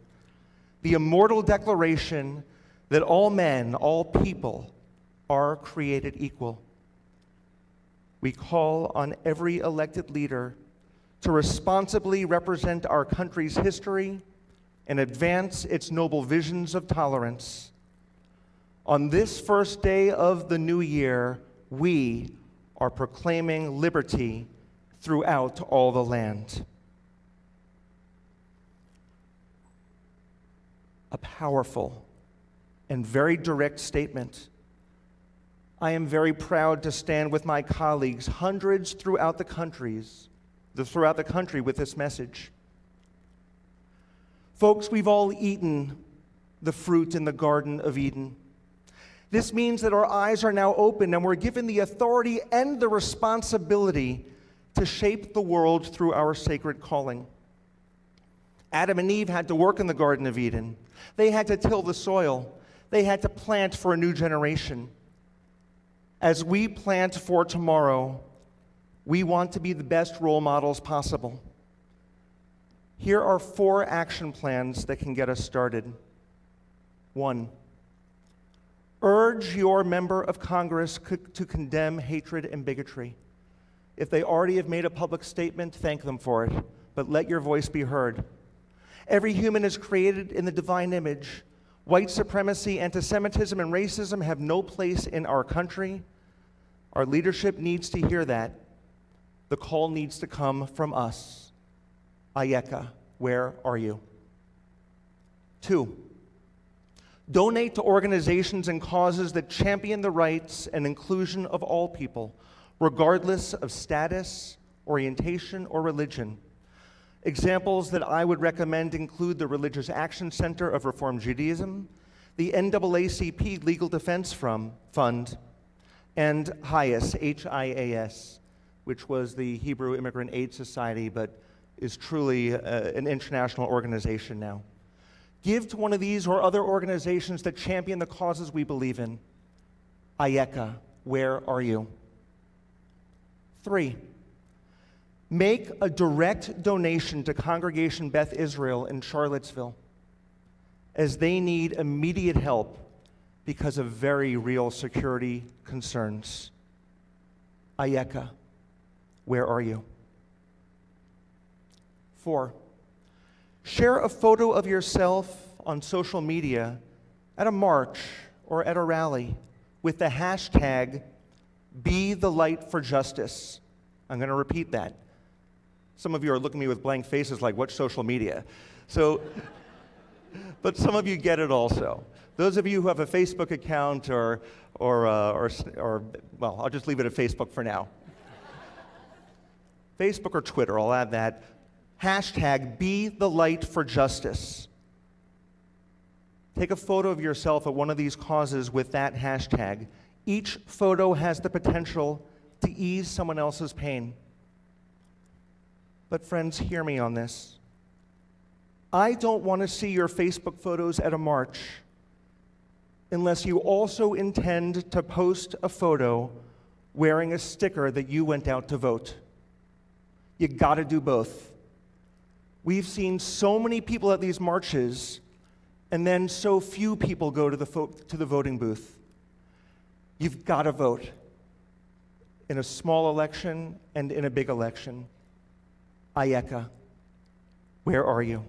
the immortal declaration that all men, all people, are created equal. We call on every elected leader to responsibly represent our country's history and advance its noble visions of tolerance. On this first day of the new year, we are proclaiming liberty throughout all the land. A powerful and very direct statement. I am very proud to stand with my colleagues, hundreds throughout the country with this message. Folks, we've all eaten the fruit in the Garden of Eden. This means that our eyes are now open and we're given the authority and the responsibility to shape the world through our sacred calling. Adam and Eve had to work in the Garden of Eden. They had to till the soil. They had to plant for a new generation. As we plant for tomorrow, we want to be the best role models possible. Here are 4 action plans that can get us started. 1, urge your member of Congress to condemn hatred and bigotry. If they already have made a public statement, thank them for it, but let your voice be heard. Every human is created in the divine image. White supremacy, anti-Semitism, and racism have no place in our country. Our leadership needs to hear that. The call needs to come from us. Ayeka, where are you? 2, donate to organizations and causes that champion the rights and inclusion of all people, regardless of status, orientation, or religion. Examples that I would recommend include the Religious Action Center of Reform Judaism, the NAACP Legal Defense Fund, and HIAS, H-I-A-S, which was the Hebrew Immigrant Aid Society, but is truly an international organization now. Give to one of these or other organizations that champion the causes we believe in. Ayeka, where are you? 3, make a direct donation to Congregation Beth Israel in Charlottesville, as they need immediate help because of very real security concerns. Ayeka, where are you? 4, share a photo of yourself on social media, at a march, or at a rally with the hashtag Be the Light for Justice. I'm going to repeat that. Some of you are looking at me with blank faces like, what's social media? So, but some of you get it also. Those of you who have a Facebook account or well, I'll just leave it at Facebook for now. Facebook or Twitter, I'll add that. Hashtag Be the Light for Justice. Take a photo of yourself at one of these causes with that hashtag. Each photo has the potential to ease someone else's pain. But friends, hear me on this. I don't want to see your Facebook photos at a march unless you also intend to post a photo wearing a sticker that you went out to vote. You gotta do both. We've seen so many people at these marches, and then so few people go to the voting booth. You've gotta vote in a small election and in a big election. Ayeka, where are you?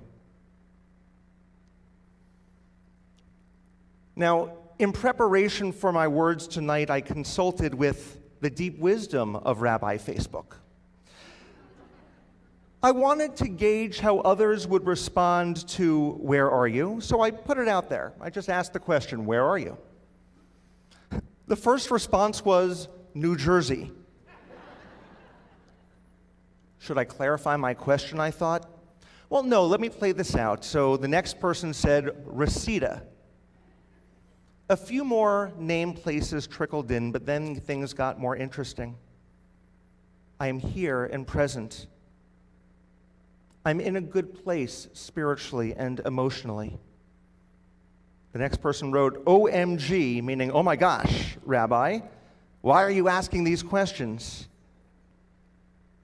Now, in preparation for my words tonight, I consulted with the deep wisdom of Rabbi Facebook. I wanted to gauge how others would respond to where are you, so I put it out there. I just asked the question, where are you? The first response was New Jersey. Should I clarify my question, I thought? Well, no, let me play this out. So the next person said Reseda. A few more name places trickled in, but then things got more interesting. I am here and present. I'm in a good place spiritually and emotionally. The next person wrote OMG, meaning, oh my gosh, Rabbi, why are you asking these questions?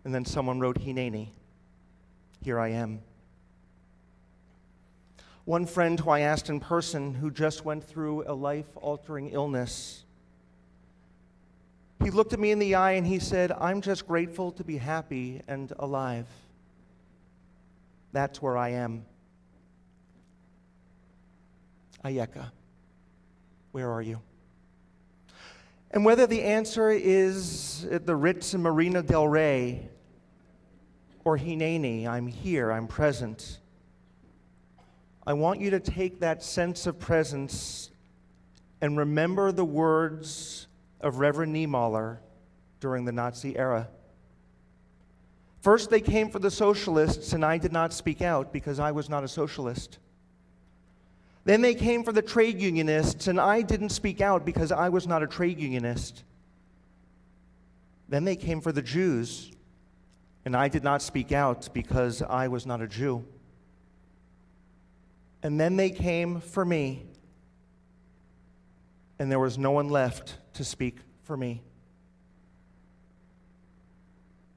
And then someone wrote Hineni, here I am. One friend who I asked in person who just went through a life-altering illness, he looked at me in the eye and he said, I'm just grateful to be happy and alive. That's where I am. Ayeka, where are you? And whether the answer is at the Ritz in Marina del Rey or Hineni, I'm here, I'm present. I want you to take that sense of presence and remember the words of Reverend Niemöller during the Nazi era. First, they came for the socialists, and I did not speak out because I was not a socialist. Then they came for the trade unionists, and I didn't speak out because I was not a trade unionist. Then they came for the Jews, and I did not speak out because I was not a Jew. And then they came for me, and there was no one left to speak for me.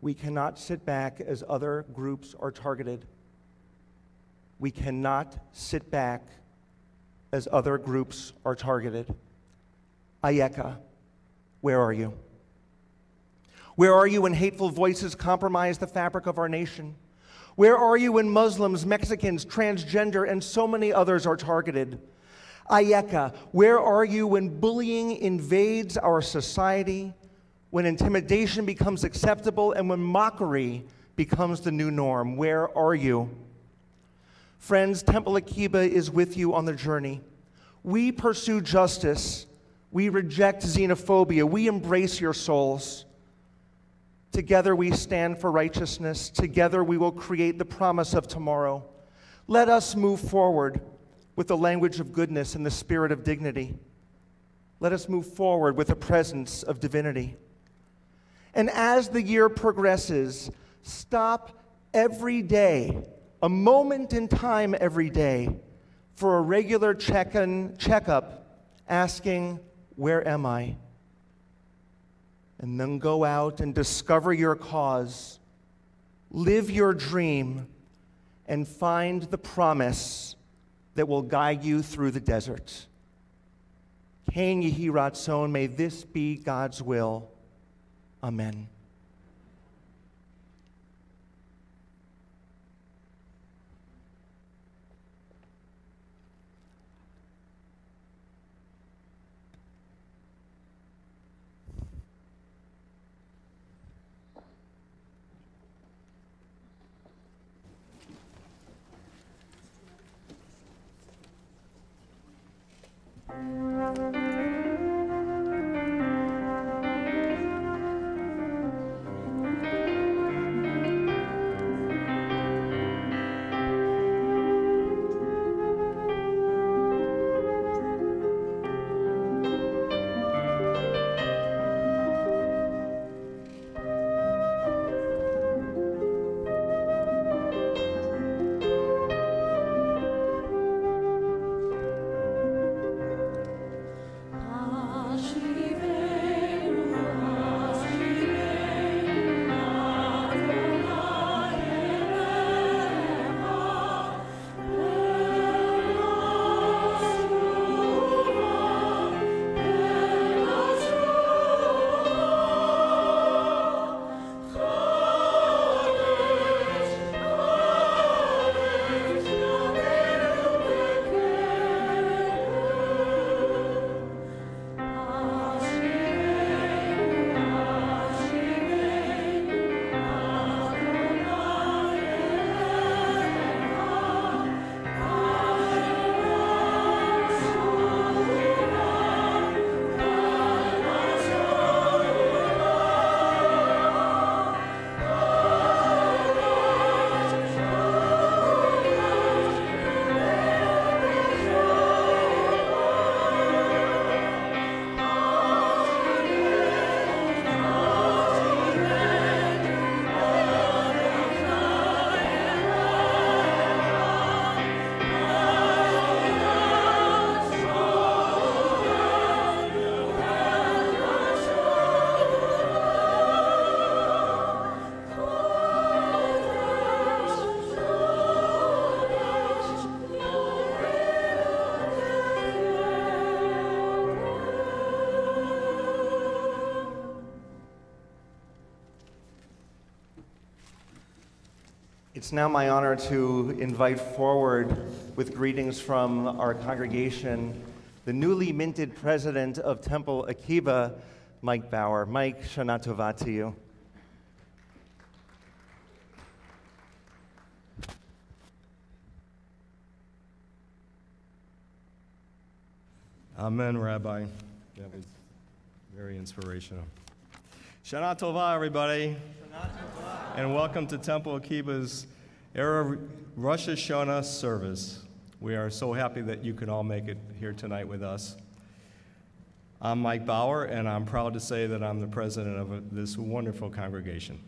We cannot sit back as other groups are targeted. We cannot sit back as other groups are targeted. Ayeka, where are you? Where are you when hateful voices compromise the fabric of our nation? Where are you when Muslims, Mexicans, transgender, and so many others are targeted? Ayeka, where are you when bullying invades our society, when intimidation becomes acceptable, and when mockery becomes the new norm? Where are you? Friends, Temple Akiba is with you on the journey. We pursue justice. We reject xenophobia. We embrace your souls. Together we stand for righteousness. Together we will create the promise of tomorrow. Let us move forward with the language of goodness and the spirit of dignity. Let us move forward with the presence of divinity. And as the year progresses, stop every day, a moment in time every day, for a regular checkup, asking, where am I? And then go out and discover your cause, live your dream, and find the promise that will guide you through the desert. Ken Yehi Ratzon, may this be God's will. Amen. It's now my honor to invite forward, with greetings from our congregation, the newly minted president of Temple Akiba, Mike Bauer. Mike, Shana Tova to you. Amen, Rabbi. That was very inspirational. Shana Tova, everybody. Shana Tova. And welcome to Temple Akiba's Erev Rosh Hashana service. We are so happy that you can all make it here tonight with us. I'm Mike Bauer, and I'm proud to say that I'm the president of this wonderful congregation.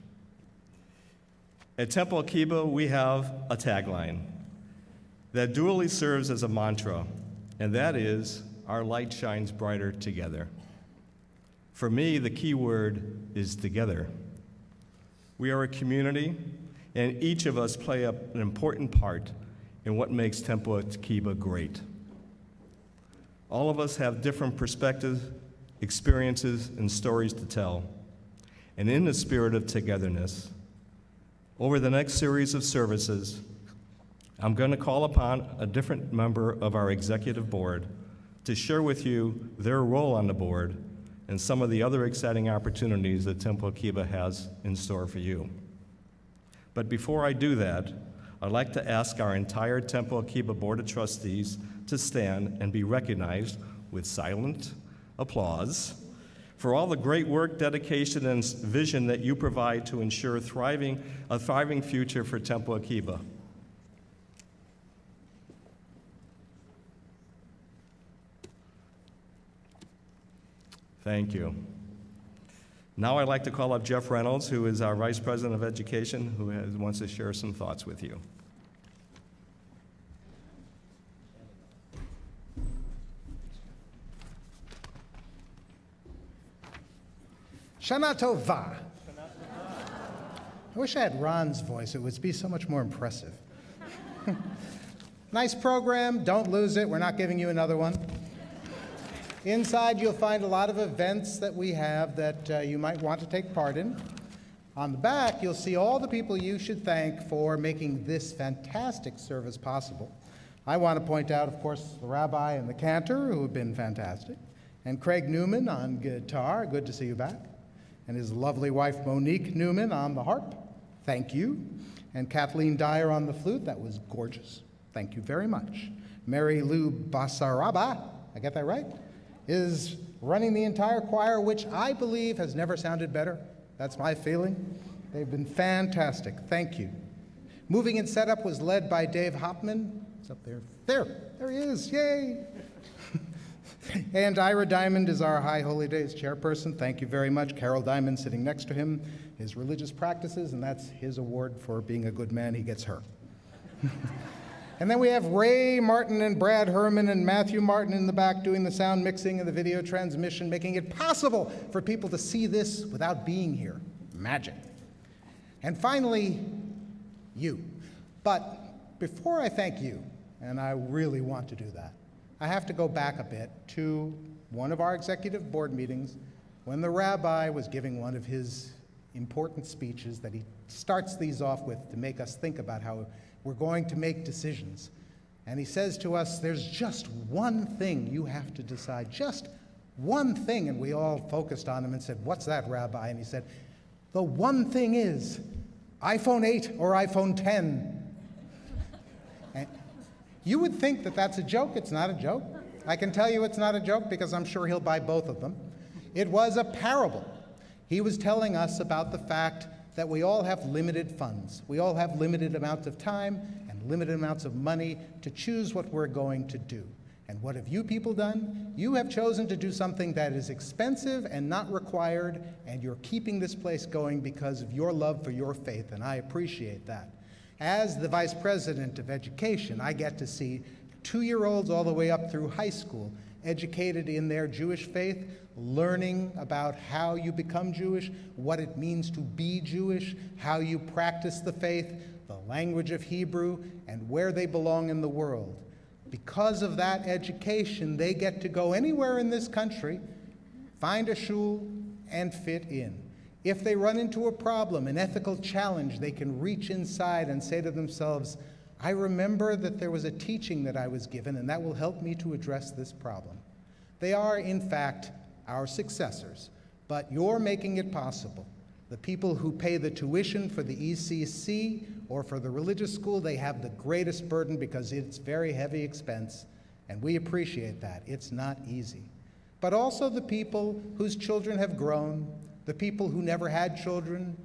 At Temple Akiba, we have a tagline that dually serves as a mantra, and that is, our light shines brighter together. For me, the key word is together. We are a community, and each of us play an important part in what makes Temple Akiba great. All of us have different perspectives, experiences, and stories to tell. And in the spirit of togetherness, over the next series of services, I'm going to call upon a different member of our executive board to share with you their role on the board and some of the other exciting opportunities that Temple Akiba has in store for you. But before I do that, I'd like to ask our entire Temple Akiba Board of Trustees to stand and be recognized with silent applause for all the great work, dedication, and vision that you provide to ensure a thriving future for Temple Akiba. Thank you. Now I'd like to call up Jeff Reynolds, who is our Vice President of Education, who wants to share some thoughts with you. Shana Tova. I wish I had Ron's voice. It would be so much more impressive. Nice program. Don't lose it. We're not giving you another one. Inside, you'll find a lot of events that we have that you might want to take part in. On the back, you'll see all the people you should thank for making this fantastic service possible. I want to point out, of course, the rabbi and the cantor, who have been fantastic, and Craig Newman on guitar. Good to see you back. And his lovely wife, Monique Newman, on the harp. Thank you. And Kathleen Dyer on the flute. That was gorgeous. Thank you very much. Mary Lou Basaraba I get that right? Is running the entire choir, which I believe has never sounded better. That's my feeling. They've been fantastic. Thank you. Moving and setup was led by Dave Hopman. It's up there. There he is. Yay! And Ira Diamond is our High Holy Days chairperson. Thank you very much. Carol Diamond sitting next to him. His religious practices, and that's his award for being a good man. He gets her. And then we have Ray Martin and Brad Herman and Matthew Martin in the back doing the sound mixing and the video transmission, making it possible for people to see this without being here. Magic. And finally, you. But before I thank you, and I really want to do that, I have to go back a bit to one of our executive board meetings when the rabbi was giving one of his important speeches that he starts these off with to make us think about how we're going to make decisions. And he says to us, there's just one thing you have to decide, just one thing. And we all focused on him and said, what's that, Rabbi? And he said, the one thing is iPhone 8 or iPhone 10. And you would think that that's a joke. It's not a joke. I can tell you it's not a joke because I'm sure he'll buy both of them. It was a parable. He was telling us about the fact that we all have limited funds. We all have limited amounts of time and limited amounts of money to choose what we're going to do. And what have you people done? You have chosen to do something that is expensive and not required, and you're keeping this place going because of your love for your faith, and I appreciate that. As the Vice President of Education, I get to see 2-year-olds all the way up through high school educated in their Jewish faith, learning about how you become Jewish, what it means to be Jewish, how you practice the faith, the language of Hebrew, and where they belong in the world. Because of that education, they get to go anywhere in this country, find a shul, and fit in. If they run into a problem, an ethical challenge, they can reach inside and say to themselves, I remember that there was a teaching that I was given, and that will help me to address this problem. They are, in fact, our successors, but you're making it possible. The people who pay the tuition for the ECC or for the religious school, they have the greatest burden because it's very heavy expense, and we appreciate that. It's not easy. But also the people whose children have grown, the people who never had children,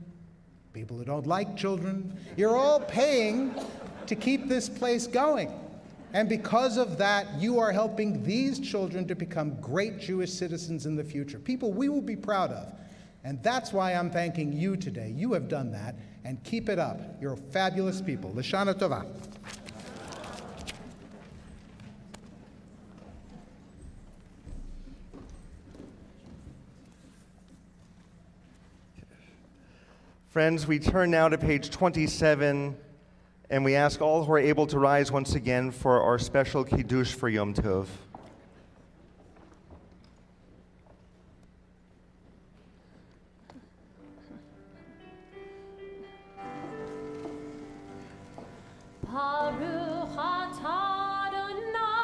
people who don't like children. You're all paying to keep this place going. And because of that, you are helping these children to become great Jewish citizens in the future, people we will be proud of. And that's why I'm thanking you today. You have done that, and keep it up. You're fabulous people. Hashana Tova. Friends, we turn now to page 27, and we ask all who are able to rise once again for our special Kiddush for Yom Tov. Baruch atah Adonai,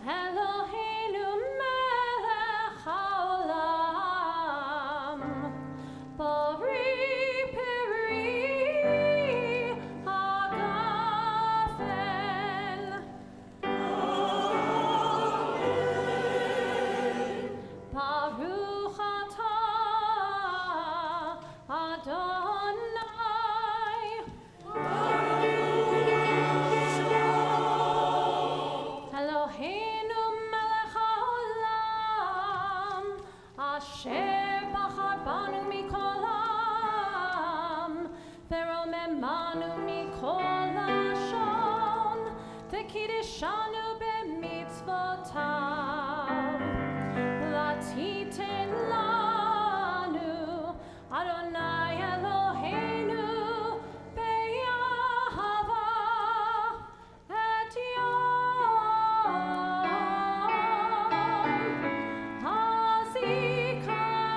Eloheinu melech haolam, Bari peri hagafen. Baruch atah Adonai, Eloheinu melech haolam, Asher bachar banu mikol ha'am, v'romemanu mikol lashon, v'kiddishanu b'mitzvotav. Latiten lanu Adonai Eloheinu be'ahava et yom hazikaron.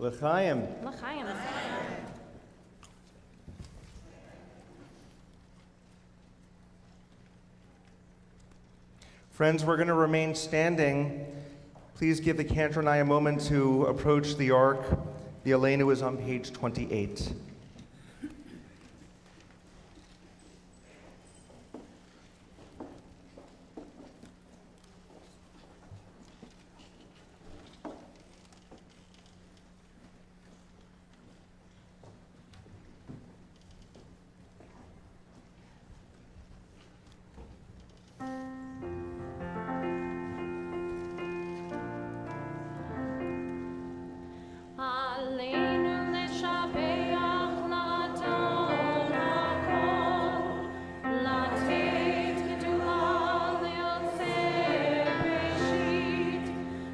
L'chaim. L'chaim. Friends, we're going to remain standing. Please give the cantor and I a moment to approach the ark. The Elena is on page 28. Aleinu leshabeach l'adon hakol, latit gedulah le'otzeh bereshit,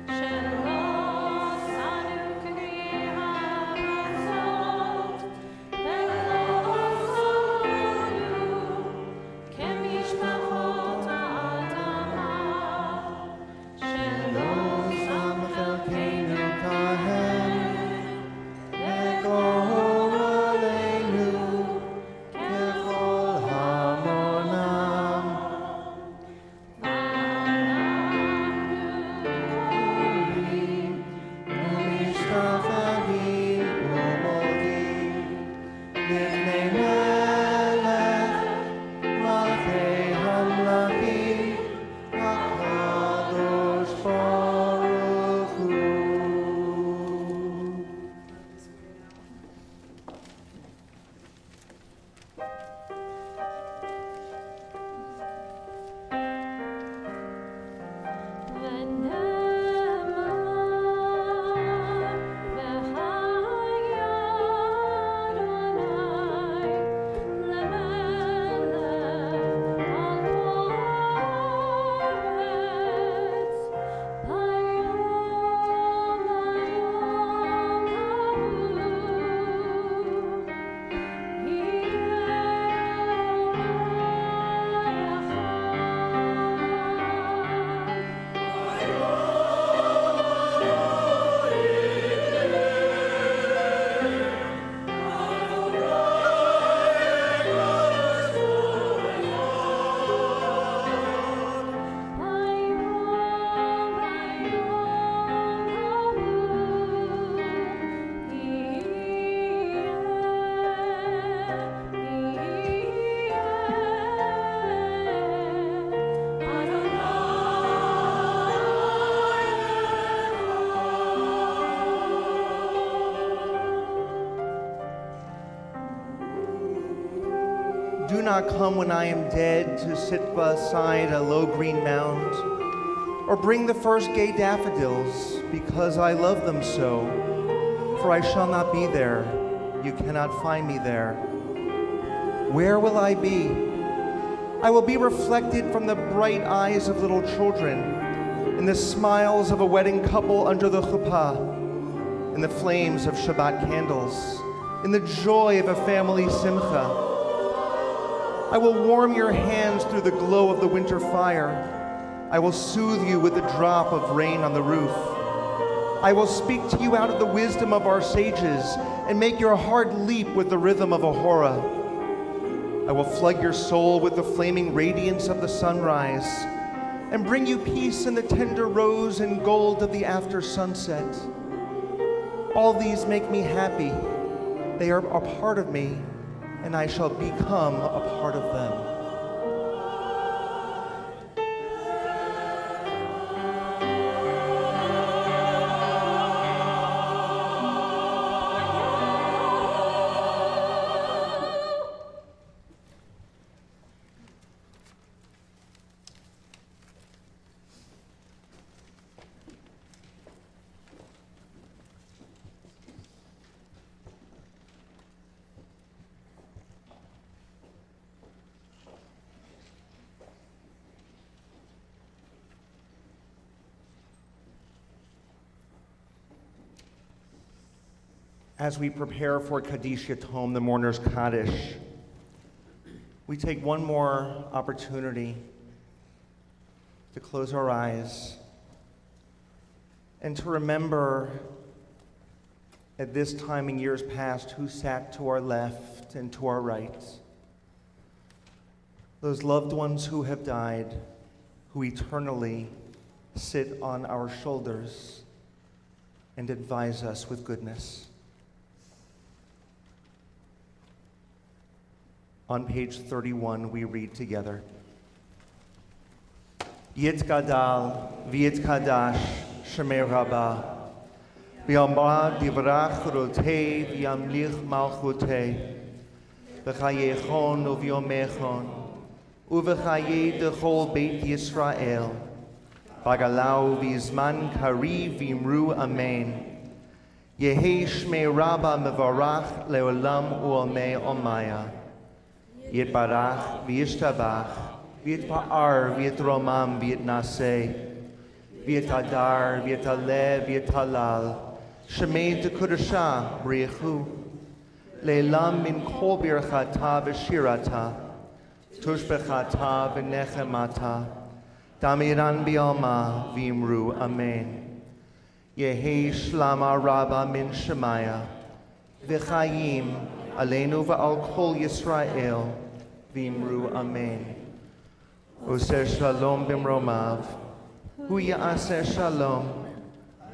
shelo sanu k'gri ha'aratzot, ve'lo sanu k'mishpachot ha'adama, shelo sam chelkeinu kahen. Do not come when I am dead to sit beside a low green mound, or bring the first gay daffodils, because I love them so. For I shall not be there, you cannot find me there. Where will I be? I will be reflected from the bright eyes of little children, in the smiles of a wedding couple under the chuppah, in the flames of Shabbat candles, in the joy of a family simcha. I will warm your hands through the glow of the winter fire. I will soothe you with the drop of rain on the roof. I will speak to you out of the wisdom of our sages and make your heart leap with the rhythm of a hora. I will flood your soul with the flaming radiance of the sunrise and bring you peace in the tender rose and gold of the after sunset. All these make me happy. They are a part of me, and I shall become a part of them. As we prepare for Kaddish Yatom, the mourner's Kaddish, we take one more opportunity to close our eyes and to remember at this time in years past who sat to our left and to our right. Those loved ones who have died, who eternally sit on our shoulders and advise us with goodness. On page 31, we read together. Yit gadal, v'yit kadash, shemei rabah, v'yamra divrach rotei, v'yamlich malchutei, v'chayechon u'v'yomechon, u'v'chaye dechol beit Yisrael, v'galau v'zman kariv v'imru amen, yehi shmei rabah mevarach leolam u'omei omaya, yitbarach v'yishtabach, v'yitpa'ar v'yitromam v'yitnaseh, v'yitadar v'yitaleh v'yitalal, shemei tekudasha b'richu, le'elam min kol birchata v'shirata, tushbechata v'nechemata, damiran b'yalma v'imru amen. Yehi shlama rabba min shemaya, v'chayim aleinu v'al kol Yisrael, v'imru amen. Oseh shalom b'mromav, hu ya'aseh shalom,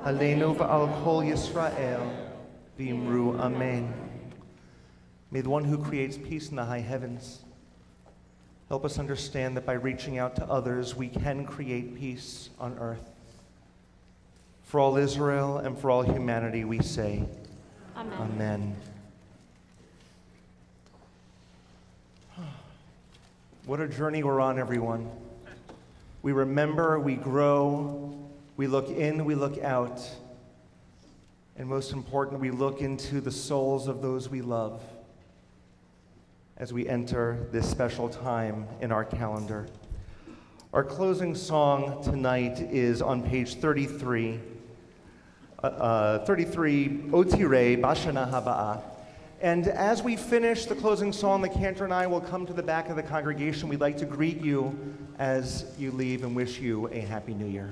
aleinu v'al kol Yisrael, v'imru amen. May the one who creates peace in the high heavens help us understand that by reaching out to others, we can create peace on earth. For all Israel and for all humanity, we say, Amen. Amen. What a journey we're on, everyone. We remember, we grow, we look in, we look out, and most important, we look into the souls of those we love as we enter this special time in our calendar. Our closing song tonight is on page 33, 33, Otire Bashana Haba'ah. And as we finish the closing song, the cantor and I will come to the back of the congregation. We'd like to greet you as you leave and wish you a Happy New Year.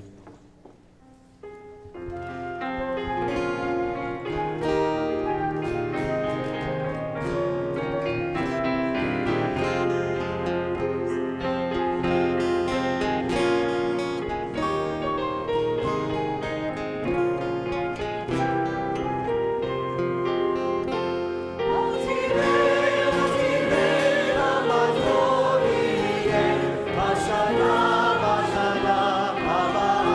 Hashana, Hashana, Haba.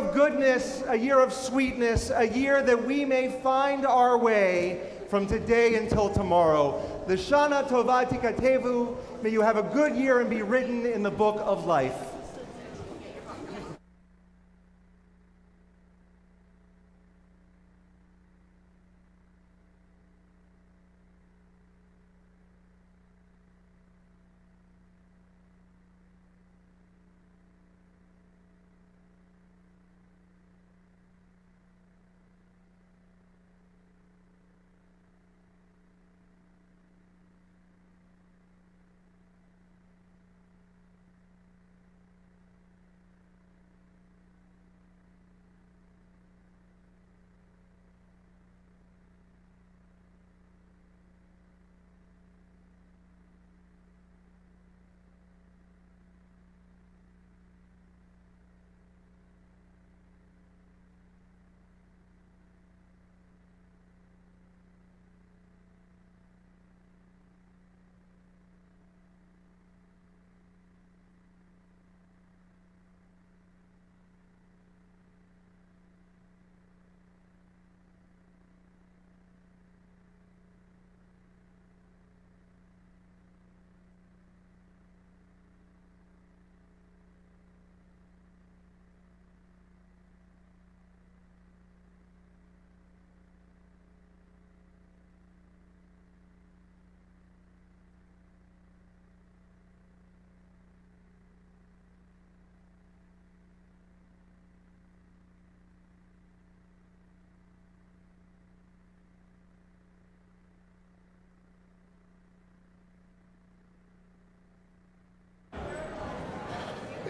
of goodness, a year of sweetness, a year that we may find our way from today until tomorrow. The Shana Tova Tikatevu, may you have a good year and be written in the book of life.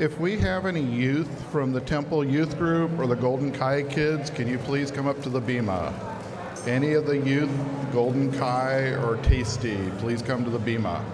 If we have any youth from the Temple Youth Group or the Golden Kai kids, can you please come up to the bima? Any of the youth, Golden Kai or Tasty, please come to the bima.